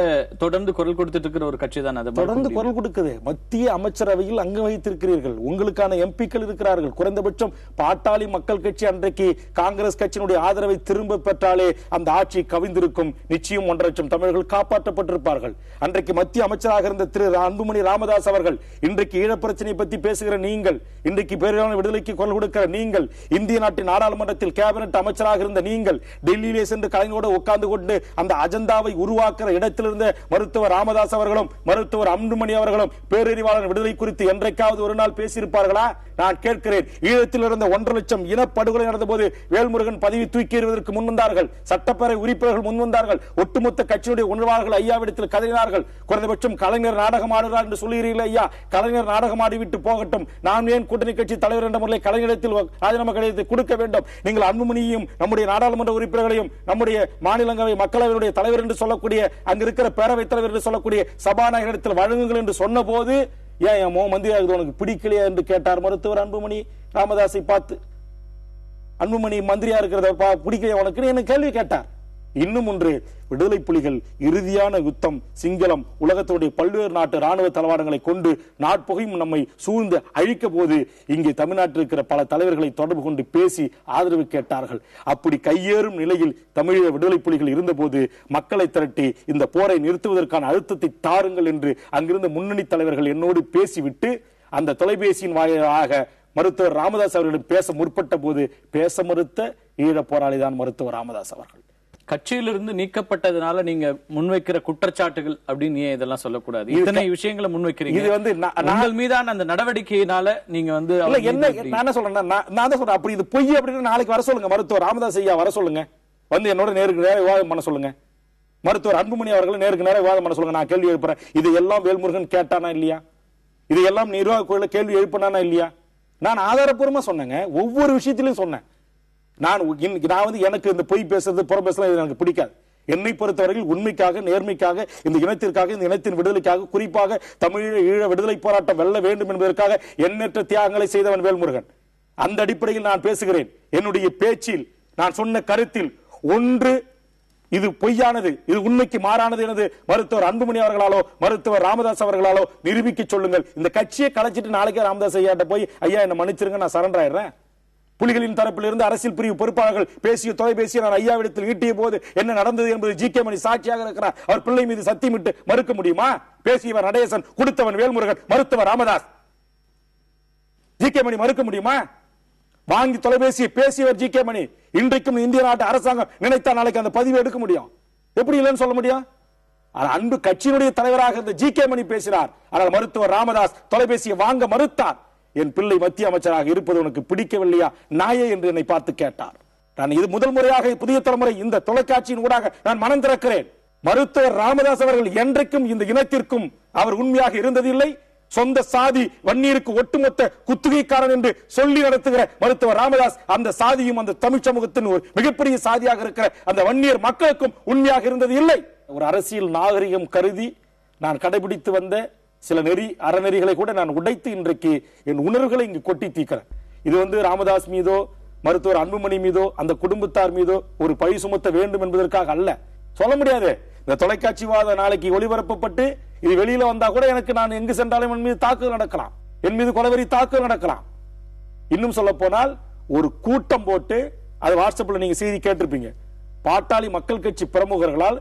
தொடர்ந்து குரல் கொடுத்துட்டு இருக்கிற ஒரு கட்சி தான். தொடர்ந்து குரல் கொடுக்குது. மத்திய அமைச்சரவையில் அங்கு வைத்திருக்கிறீர்கள், உங்களுக்கான எம்பிக்கள் இருக்கிறார்கள். குறைந்தபட்சம் பாட்டாளி மக்கள் கட்சி அன்றைக்கு காங்கிரஸ் கட்சியினுடைய ஆதரவை திரும்ப பெற்றாலே அந்த ஆட்சி கவிழ்ந்திருக்கும். நிச்சயம் 1.5 லட்சம் தமிழர்கள் காப்பாற்றப்பட்டிருப்பார்கள். அன்றைக்கு மத்திய அமைச்சராக இருந்த திரு அன்புமணி ராமதாஸ் அவர்கள், இன்றைக்கு ஈழ பிரச்சனை பற்றி பேசுகிற நீங்கள், இன்றைக்கு பேரிலான விடுதலைக்கு குரல் கொடுக்கிற நீங்கள், இந்திய நாட்டின் நாடாளுமன்றத்தில் கேபினட் அமைச்சராக இருந்த நீங்கள், டெல்லியிலே சென்று கலைஞரோடு உட்கார்ந்து கொண்டு அந்த அஜெண்டாவை உருவாக்குற இடத்திலிருந்த மருத்துவர் ராமதாஸ் அவர்களும் மருத்துவர் அன்புமணி அவர்களும் பேரறிவாளர் விடுதலை குறித்து என்றைக்காவது ஒரு நாள் பேசியிருப்பார்களா? நான் கேட்கிறேன். ஈழத்தில் இருந்த 1.5 லட்சம் இனப்படுகொலை நடந்த போது வேல்முருகன் பதவி தூக்கி எறிவதற்கு முன்வந்தார்கள், சட்டப்பேரவை உறுப்பினர்கள் முன்வந்தார்கள், ஒட்டுமொத்த கட்சியுடைய உணர்வாளர்கள் ஐயாவிடத்தில் கதறினார்கள். குறைந்தபட்சம் கலைஞர் நாடகம் ஆடுகிறார் என்று சொல்லுகிறீர்கள் ஐயா. கலைஞர் நாடகம் ஆடிவிட்டு போகட்டும், நான் ஏன் கூட்டணி கட்சி தலைவர் என்ற முறையில் கலைஞரிடத்தில் ராஜினாமா கடிதத்தை கொடுக்க வேண்டும்? நீங்கள் அன்புமணியையும் நம்முடைய நாடாளுமன்ற உறுப்பினர்களையும் நம்முடைய மாநிலங்களவை மக்களவையுடைய தலைவர் என்று சொல்லக்கூடிய, அங்க இருக்கிற பேரவைத் தலைவர் என்று சொல்லக்கூடிய சபாநாயகரிடத்தில் வழங்குங்கள் என்று சொன்ன போது ஏன் மந்திரி உனக்கு பிடிக்கலையா என்று கேட்டார் மருத்துவர் அன்புமணி ராமதாஸை பார்த்து. அன்புமணி மந்திரியா இருக்கிறத பிடிக்கலையா உனக்கு என்ன கேள்வி கேட்டார். இன்னும் ஒன்று, விடுதலை புலிகள் இறுதியான யுத்தம் சிங்களம் உலகத்துடைய பல்வேறு நாட்டு ராணுவ தளவாடங்களை கொண்டு நாட்புகையும் நம்மை சூழ்ந்து அழிக்க போது இங்கே தமிழ்நாட்டில் இருக்கிற பல தலைவர்களை தொடர்பு கொண்டு பேசி ஆதரவு கேட்டார்கள். அப்படி கையேறும் நிலையில் தமிழீழ விடுதலை புலிகள் இருந்தபோது மக்களை திரட்டி இந்த போரை நிறுத்துவதற்கான அழுத்தத்தை தாருங்கள் என்று அங்கிருந்த முன்னணி தலைவர்கள் என்னோடு பேசிவிட்டு அந்த தொலைபேசியின் வாயிலாக மருத்துவர் ராமதாஸ் அவர்களிடம் பேச முற்பட்ட போது பேச மறுத்த ஈழ போராளிதான் மருத்துவர் ராமதாஸ் அவர்கள். கட்சியிலிருந்து நீக்கப்பட்டதுனால நீங்க முன்வைக்கிற குற்றச்சாட்டுகள் அப்படின்னு ஏன் இதெல்லாம் சொல்லக்கூடாது? இத்தனை விஷயங்களை முன்வைக்கிறீங்க. இது உங்கள் மீதான அந்த நடவடிக்கையினால நீங்க என்ன நான் சொல்றேன், நான் தான் சொல்றேன், அப்படி இது பொய் அப்படின்னு நாளைக்கு வர சொல்லுங்க, மருத்துவர் ராமதாஸ் ஐயா வர சொல்லுங்க, வந்து என்னோட நேருக்கு நேரம் விவாதம் பண்ண சொல்லுங்க. மருத்துவர் அன்புமணி அவர்கள் நேருக்கு நேரம் விவாதம் பண்ண சொல்லுங்க. நான் கேள்வி எழுப்புறேன். இதையெல்லாம் வேல்முருகன் கேட்டானா இல்லையா? இதையெல்லாம் நிர்வாக குழுல கேள்வி எழுப்பினானா இல்லையா? நான் ஆதாரப்பூர்வமா சொன்னேங்க, ஒவ்வொரு விஷயத்திலையும் சொன்னேன். நான் எனக்கு இந்த பொய் பேசுறது புறம் பேசுறது எனக்கு பிடிக்காது. என்னை பொறுத்தவரையில் உண்மைக்காக, நேர்மைக்காக, இந்த இனத்திற்காக, இந்த இனத்தின் விடுதலைக்காக, குறிப்பாக தமிழீழ ஈழ விடுதலை போராட்டம் வெல்ல வேண்டும் என்பதற்காக எண்ணற்ற தியாகங்களை செய்தவன் வேல்முருகன். அந்த அடிப்படையில் நான் பேசுகிறேன். என்னுடைய பேச்சில் நான் சொன்ன கருத்தில் ஒன்று இது பொய்யானது, இது உண்மைக்கு மாறானது எனது மருத்துவர் அன்புமணி அவர்களாலோ மருத்துவர் ராமதாஸ் அவர்களாலோ நிரூபிக்க சொல்லுங்கள். இந்த கட்சியை கலைச்சிட்டு நாளைக்கே ராமதாஸ் ஐயாட்ட போய் ஐயா என்ன மன்னிச்சிருங்க, நான் சரண்டர் ஆயிடுறேன். புலிகளின் தரப்பில் இருந்து அரசியல் பிரிவு பொறுப்பாளர்கள் பேசிய தொலைபேசியை நான் ஐயாவிடத்தில் ஈட்டிய போது என்ன நடந்தது என்பது ஜி.கே. மணி சாட்சியாக இருக்கிறார். அவர் பிள்ளை மீது சத்தியமிட்டு மறுக்க முடியுமா? பேசியவர் நடேசன், கொடுத்தவன் வேல்முருகன், மருத்துவர் ராமதாஸ். ஜி.கே. மணி மறுக்க முடியுமா? வாங்கி தொலைபேசியை பேசியவர் ஜி.கே. மணி. இன்றைக்கும் இந்திய நாட்டு அரசாங்கம் நினைத்தா நாளைக்கு அந்த பதிவு எடுக்க முடியும். எப்படி இல்லைன்னு சொல்ல முடியும்? அன்பு கட்சியினுடைய தலைவராக இருந்த ஜி.கே. மணி பேசினார். ஆனால் மருத்துவர் ராமதாஸ் தொலைபேசியை வாங்க மறுத்தார். என் பிள்ளை மத்திய அமைச்சராக இருப்பது உனக்கு பிடிக்கவில்லையா நாயே என்று என்னை பார்த்து கேட்டார். நான் இது முதல் முறையாக புதிய தலைமுறை இந்த தொலைக்காட்சியின் ஊடாக நான் மனம் திறக்கிறேன். மருத்துவர் ராமதாஸ் அவர்கள் என்றைக்கும் இந்த இனத்திற்கும் அவர் உண்மையாக இருந்ததில்லை. சொந்த சாதி வன்னியருக்கு ஒட்டுமொத்த குத்துகைக்காரன் என்று சொல்லி நடத்துகிற மருத்துவர் ராமதாஸ் அந்த சாதியும் அந்த தமிழ் சமூகத்தின் ஒரு மிகப்பெரிய சாதியாக இருக்கிற அந்த வன்னியர் மக்களுக்கும் உண்மையாக இருந்தது இல்லை. ஒரு அரசியல் நாகரிகம் கருதி நான் கடைபிடித்து வந்த சில அறநெறிகளை கூட நான் உடைத்து இன்றைக்கு என் உணர்வுகளை இங்கு கொட்டி தீக்கிறேன். இது ராமதாஸ் மீதோ மருத்துவர் அன்புமணி மீதோ அந்த குடும்பத்தார் மீதோ ஒரு பழி சுமத்த வேண்டும் என்பதற்காக அல்ல. சொல்ல முடியாது. இந்த தொலைக்காட்சிவாத நாளைக்கு ஒளிபரப்பப்பட்டு இது வெளியில வந்தா கூட எனக்கு நான் எங்கு சென்றாலும் என் மீது தாக்குதல் நடக்கலாம், என் மீது கொலைவெறி தாக்குதல் நடக்கலாம். இன்னும் சொல்ல போனால் ஒரு கூட்டம் போட்டு அது வாட்ஸ்அப்ல நீங்க செய்தி கேட்டிருப்பீங்க. பாட்டாளி மக்கள் கட்சி பிரமுகர்களால்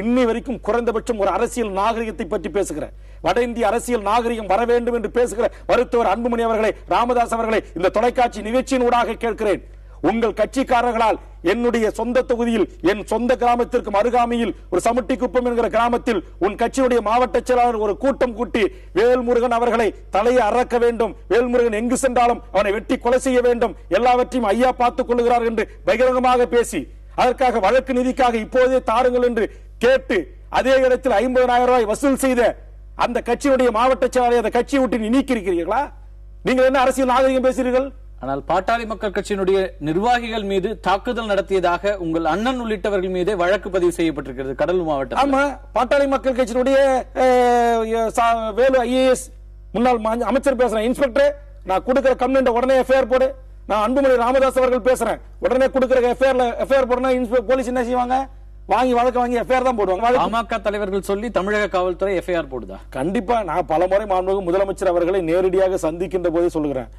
இன்னி வரைக்கும் குறைந்தபட்சம் ஒரு அரசியல் நாகரிகத்தை பற்றி பேசுகிற, வட இந்திய அரசியல் நாகரிகம் வர வேண்டும் என்று பேசுகிற மருத்துவர் அன்புமணி அவர்களை, ராமதாஸ் அவர்களை இந்த தொலைக்காட்சி நிகழ்ச்சியின் ஊடாக கேட்கிறேன். உங்கள் கட்சிக்காரர்களால் என்னுடைய சொந்த தொகுதியில் என் சொந்த கிராமத்திற்கு அருகாமையில் ஒரு சமுட்டிக்குப்பம் என்கிற கிராமத்தில் உன் கட்சியுடைய மாவட்ட செயலாளர் ஒரு கூட்டம் கூட்டி வேல்முருகன் அவர்களை தலையை அறக்க வேண்டும், வேல்முருகன் எங்கு சென்றாலும் அவனை வெட்டி கொலை செய்ய வேண்டும், எல்லாவற்றையும் ஐயா பார்த்துக் கொள்ளுகிறார் என்று பகிரங்கமாக பேசி அதற்காக வழக்கு நிதிக்காக இப்போதே தாருங்கள் என்று கேட்டு அதே இடத்தில் 50,000 ரூபாய் வசூல் செய்த அந்த கட்சியுடைய மாவட்ட செயலாளரை அந்த கட்சியை விட்டு நீக்கியிருக்கிறீர்களா? நீங்கள் என்ன அரசியல் நாகரிகம் பேசுகிறீர்கள்? ஆனால் பாட்டாளி மக்கள் கட்சியினுடைய நிர்வாகிகள் மீது தாக்குதல் நடத்தியதாக உங்கள் அண்ணன் உள்ளிட்டவர்கள் மீது வழக்கு பதிவு செய்யப்பட்டிருக்கிறது கடலூர் மாவட்டம். ஆமா, பாட்டாளி மக்கள் கட்சியினுடைய வேலு ஐஏஎஸ் முன்னாள் அமைச்சர் பேசுறேன். இன்ஸ்பெக்டர், நான் கொடுக்கிற கம்ப்ளைண்ட் உடனே எஃப்ஐஆர் போடு. நான் அன்புமணி ராமதாஸ் அவர்கள் பேசுறேன், உடனே கொடுக்கிற எஃப்ஐஆர் போடுனா போலீஸ் என்ன செய்வாங்க? வழக்கு வாங்கி எஃப்ஐஆர் தான் போடுவாங்க. பாமக தலைவர்கள் சொல்லி தமிழக காவல்துறை எஃப்ஐஆர் போடுதா? கண்டிப்பா. நான் பலமுறை மாண்புமிகு முதலமைச்சர் அவர்களை நேரடியாக சந்திக்கின்ற போதே சொல்லுகிறேன்,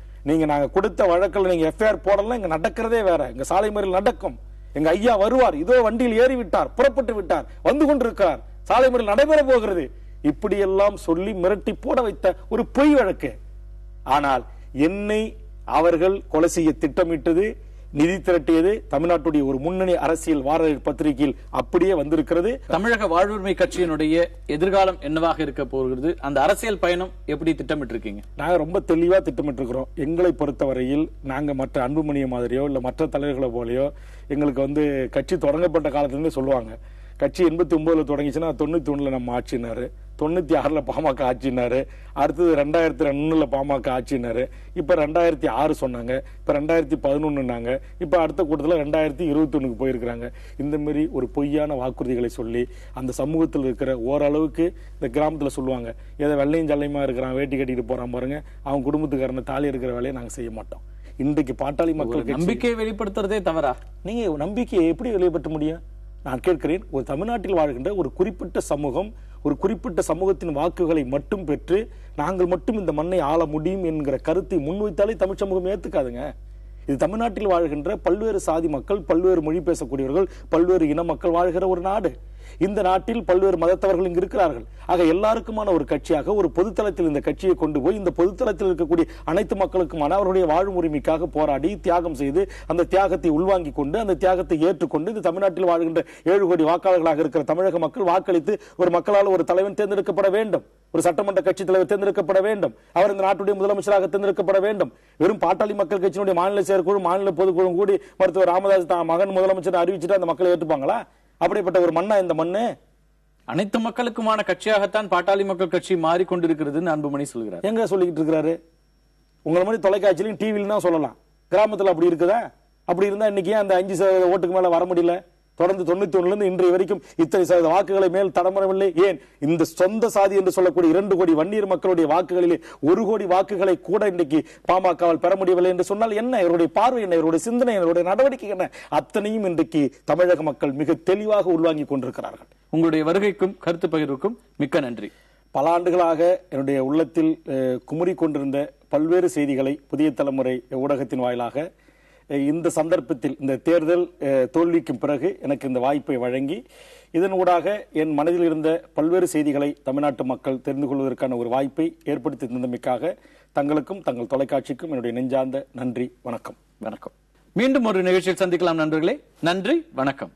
நாங்க கொடுத்த வழக்கில் நீங்க எஃப்ஐஆர் போடலாம், இங்க நடக்கிறதே வேற, இங்க சாலை மறியல் நடக்கும், எங்க ஐயா வருவார், இதோ வண்டியில் ஏறி விட்டார், புறப்பட்டு விட்டார், வந்து கொண்டிருக்கிறார், சாலை மறியல் நடைபெற போகிறது, இப்படி எல்லாம் சொல்லி மிரட்டி போட வைத்த ஒரு பொய் வழக்கு. ஆனால் என்னை அவர்கள் கொலை செய்ய திட்டமிட்டது, நிதி திரட்டியது தமிழ்நாட்டுடைய ஒரு முன்னணி அரசியல் வார பத்திரிகையில் அப்படியே வந்திருக்கிறது. தமிழக வாழ்வுரிமை கட்சியினுடைய எதிர்காலம் என்னவாக இருக்க போகிறது? அந்த அரசியல் பயணம் எப்படி திட்டமிட்டு இருக்கீங்க? நாங்க ரொம்ப தெளிவா திட்டமிட்டு இருக்கிறோம். எங்களை பொறுத்தவரையில் நாங்க மற்ற அன்புமணிய மாதிரியோ இல்ல மற்ற தலைவர்களை போலயோ எங்களுக்கு கட்சி தொடங்கப்பட்ட காலத்திலிருந்து சொல்லுவாங்க, கட்சி 89 தொடங்கிச்சுன்னா 91 நம்ம ஆட்சினாரு, 96 பாமக ஆட்சினாரு, அடுத்தது 2002 பாமக ஆட்சினாரு, இப்ப 2006 சொன்னாங்க, இப்ப 2011 இப்ப அடுத்த கூட்டத்தில் 2021 போயிருக்கிறாங்க. இந்த மாதிரி ஒரு பொய்யான வாக்குறுதிகளை சொல்லி அந்த சமூகத்தில் இருக்கிற ஓரளவுக்கு இந்த கிராமத்தில் சொல்லுவாங்க, ஏதோ வெள்ளையும் ஜல்லையுமா இருக்கிறான், வேட்டி கட்டிட்டு போறான் பாருங்க, அவன் குடும்பத்துக்காரன தாலி இருக்கிற வேலையை நாங்க செய்ய மாட்டோம். இன்றைக்கு பாட்டாளி மக்களுக்கு நம்பிக்கையை வெளிப்படுத்துறதே தவறா? நீங்க நம்பிக்கையை எப்படி வெளிப்படுத்த முடியும்? நான் கேட்கிறேன், ஒரு தமிழ்நாட்டில் வாழ்கின்ற ஒரு குறிப்பிட்ட சமூகம், ஒரு குறிப்பிட்ட சமூகத்தின் வாக்குகளை மட்டும் பெற்று நாங்கள் மட்டும் இந்த மண்ணை ஆள முடியும் என்கிற கருத்தை முன்வைத்தாலே தமிழ் சமூகம் ஏத்துக்காதுங்க. இது தமிழ்நாட்டில் வாழ்கின்ற பல்வேறு சாதி மக்கள், பல்வேறு மொழி பேசக்கூடியவர்கள், பல்வேறு இன மக்கள் வாழ்கிற ஒரு நாடு. இந்த நாட்டில் பல்வேறு மதத்தவர்கள் இங்கு இருக்கிறார்கள். ஆக எல்லாருக்குமான ஒரு கட்சியாக ஒரு பொதுத்தளத்தில் இந்த கட்சியை கொண்டு போய் இந்த பொதுத்தளத்தில் இருக்கக்கூடிய அனைத்து மக்களுக்குமான அவருடைய வாழும் உரிமைக்காக போராடி தியாகம் செய்து அந்த தியாகத்தை உள்வாங்கிக் கொண்டு அந்த தியாகத்தை ஏற்றுக்கொண்டு இந்த தமிழ்நாட்டில் வாழ்கின்ற 7 கோடி வாக்காளர்களாக இருக்கிற தமிழக மக்கள் வாக்களித்து ஒரு மக்களால் ஒரு தலைவன் தேர்ந்தெடுக்கப்பட வேண்டும், ஒரு சட்டமன்ற கட்சி தலைவர் தேர்ந்தெடுக்கப்பட வேண்டும், அவர் இந்த நாட்டுடைய முதலமைச்சராக தேர்ந்தெடுக்கப்பட வேண்டும். வெறும் பாட்டாளி மக்கள் கட்சியினுடைய மாநில செயற்குழு, மாநில பொதுக்குழு கூடி மருத்துவர் ராமதாஸ் தான் மகன் முதலமைச்சர் அறிவிச்சுட்டு அந்த மக்களை ஏற்றுப்பாங்களா? அப்படிப்பட்ட ஒரு மண்ணா இந்த மண்ணு? அனைத்து மக்களுக்குமான கட்சியாகத்தான் பாட்டாளி மக்கள் கட்சி மாறிக்கொண்டிருக்கிறது அன்புமணி சொல்கிறார். எங்க சொல்லிட்டு இருக்கிறாரு? உங்களை மாதிரி தொலைக்காட்சியிலும் டிவியிலும் தான் சொல்லலாம். கிராமத்தில் அப்படி இருக்குதா? அப்படி இருந்தா இன்னைக்கு அந்த 5% ஓட்டுக்கு மேல வர முடியல? தொடர்ந்து 91 இன்றைய வரைக்கும் இத்தனை சதவீத வாக்குகளை மேல் தடமரவில்லை. ஏன் இந்த சொந்த சாதி என்று சொல்லக்கூடிய 2 கோடி வன்னியர் மக்களுடைய வாக்குகளிலே 1 கோடி வாக்குகளை கூட இன்றைக்கு பாமகவால் பெற முடியவில்லை என்று சொன்னால் என்ன? இவருடைய பார்வை என்ன? இவருடைய சிந்தனை, இவருடைய நடவடிக்கை என்ன? அத்தனையும் இன்றைக்கு தமிழக மக்கள் மிக தெளிவாக உள்வாங்கி கொண்டிருக்கிறார்கள். உங்களுடைய வருகைக்கும் கருத்து பகிர்வுக்கும் மிக்க நன்றி. பல ஆண்டுகளாக என்னுடைய உள்ளத்தில் குமுறி கொண்டிருந்த பல்வேறு செய்திகளை புதிய தலைமுறை ஊடகத்தின் வாயிலாக இந்த சந்தர்ப்பத்தில் இந்த தேர்தல் தோல்விக்கும் பிறகு எனக்கு இந்த வாய்ப்பை வழங்கி இதன் ஊடாக என் மனதில் இருந்த பல்வேறு செய்திகளை தமிழ்நாட்டு மக்கள் தெரிந்து கொள்வதற்கான ஒரு வாய்ப்பை ஏற்படுத்தி தந்தமைக்காக தங்களுக்கும் தங்கள் தொலைக்காட்சிக்கும் என்னுடைய நெஞ்சார்ந்த நன்றி. வணக்கம். மீண்டும் ஒரு நிகழ்ச்சியில் சந்திக்கலாம் நண்பர்களே. நன்றி, வணக்கம்.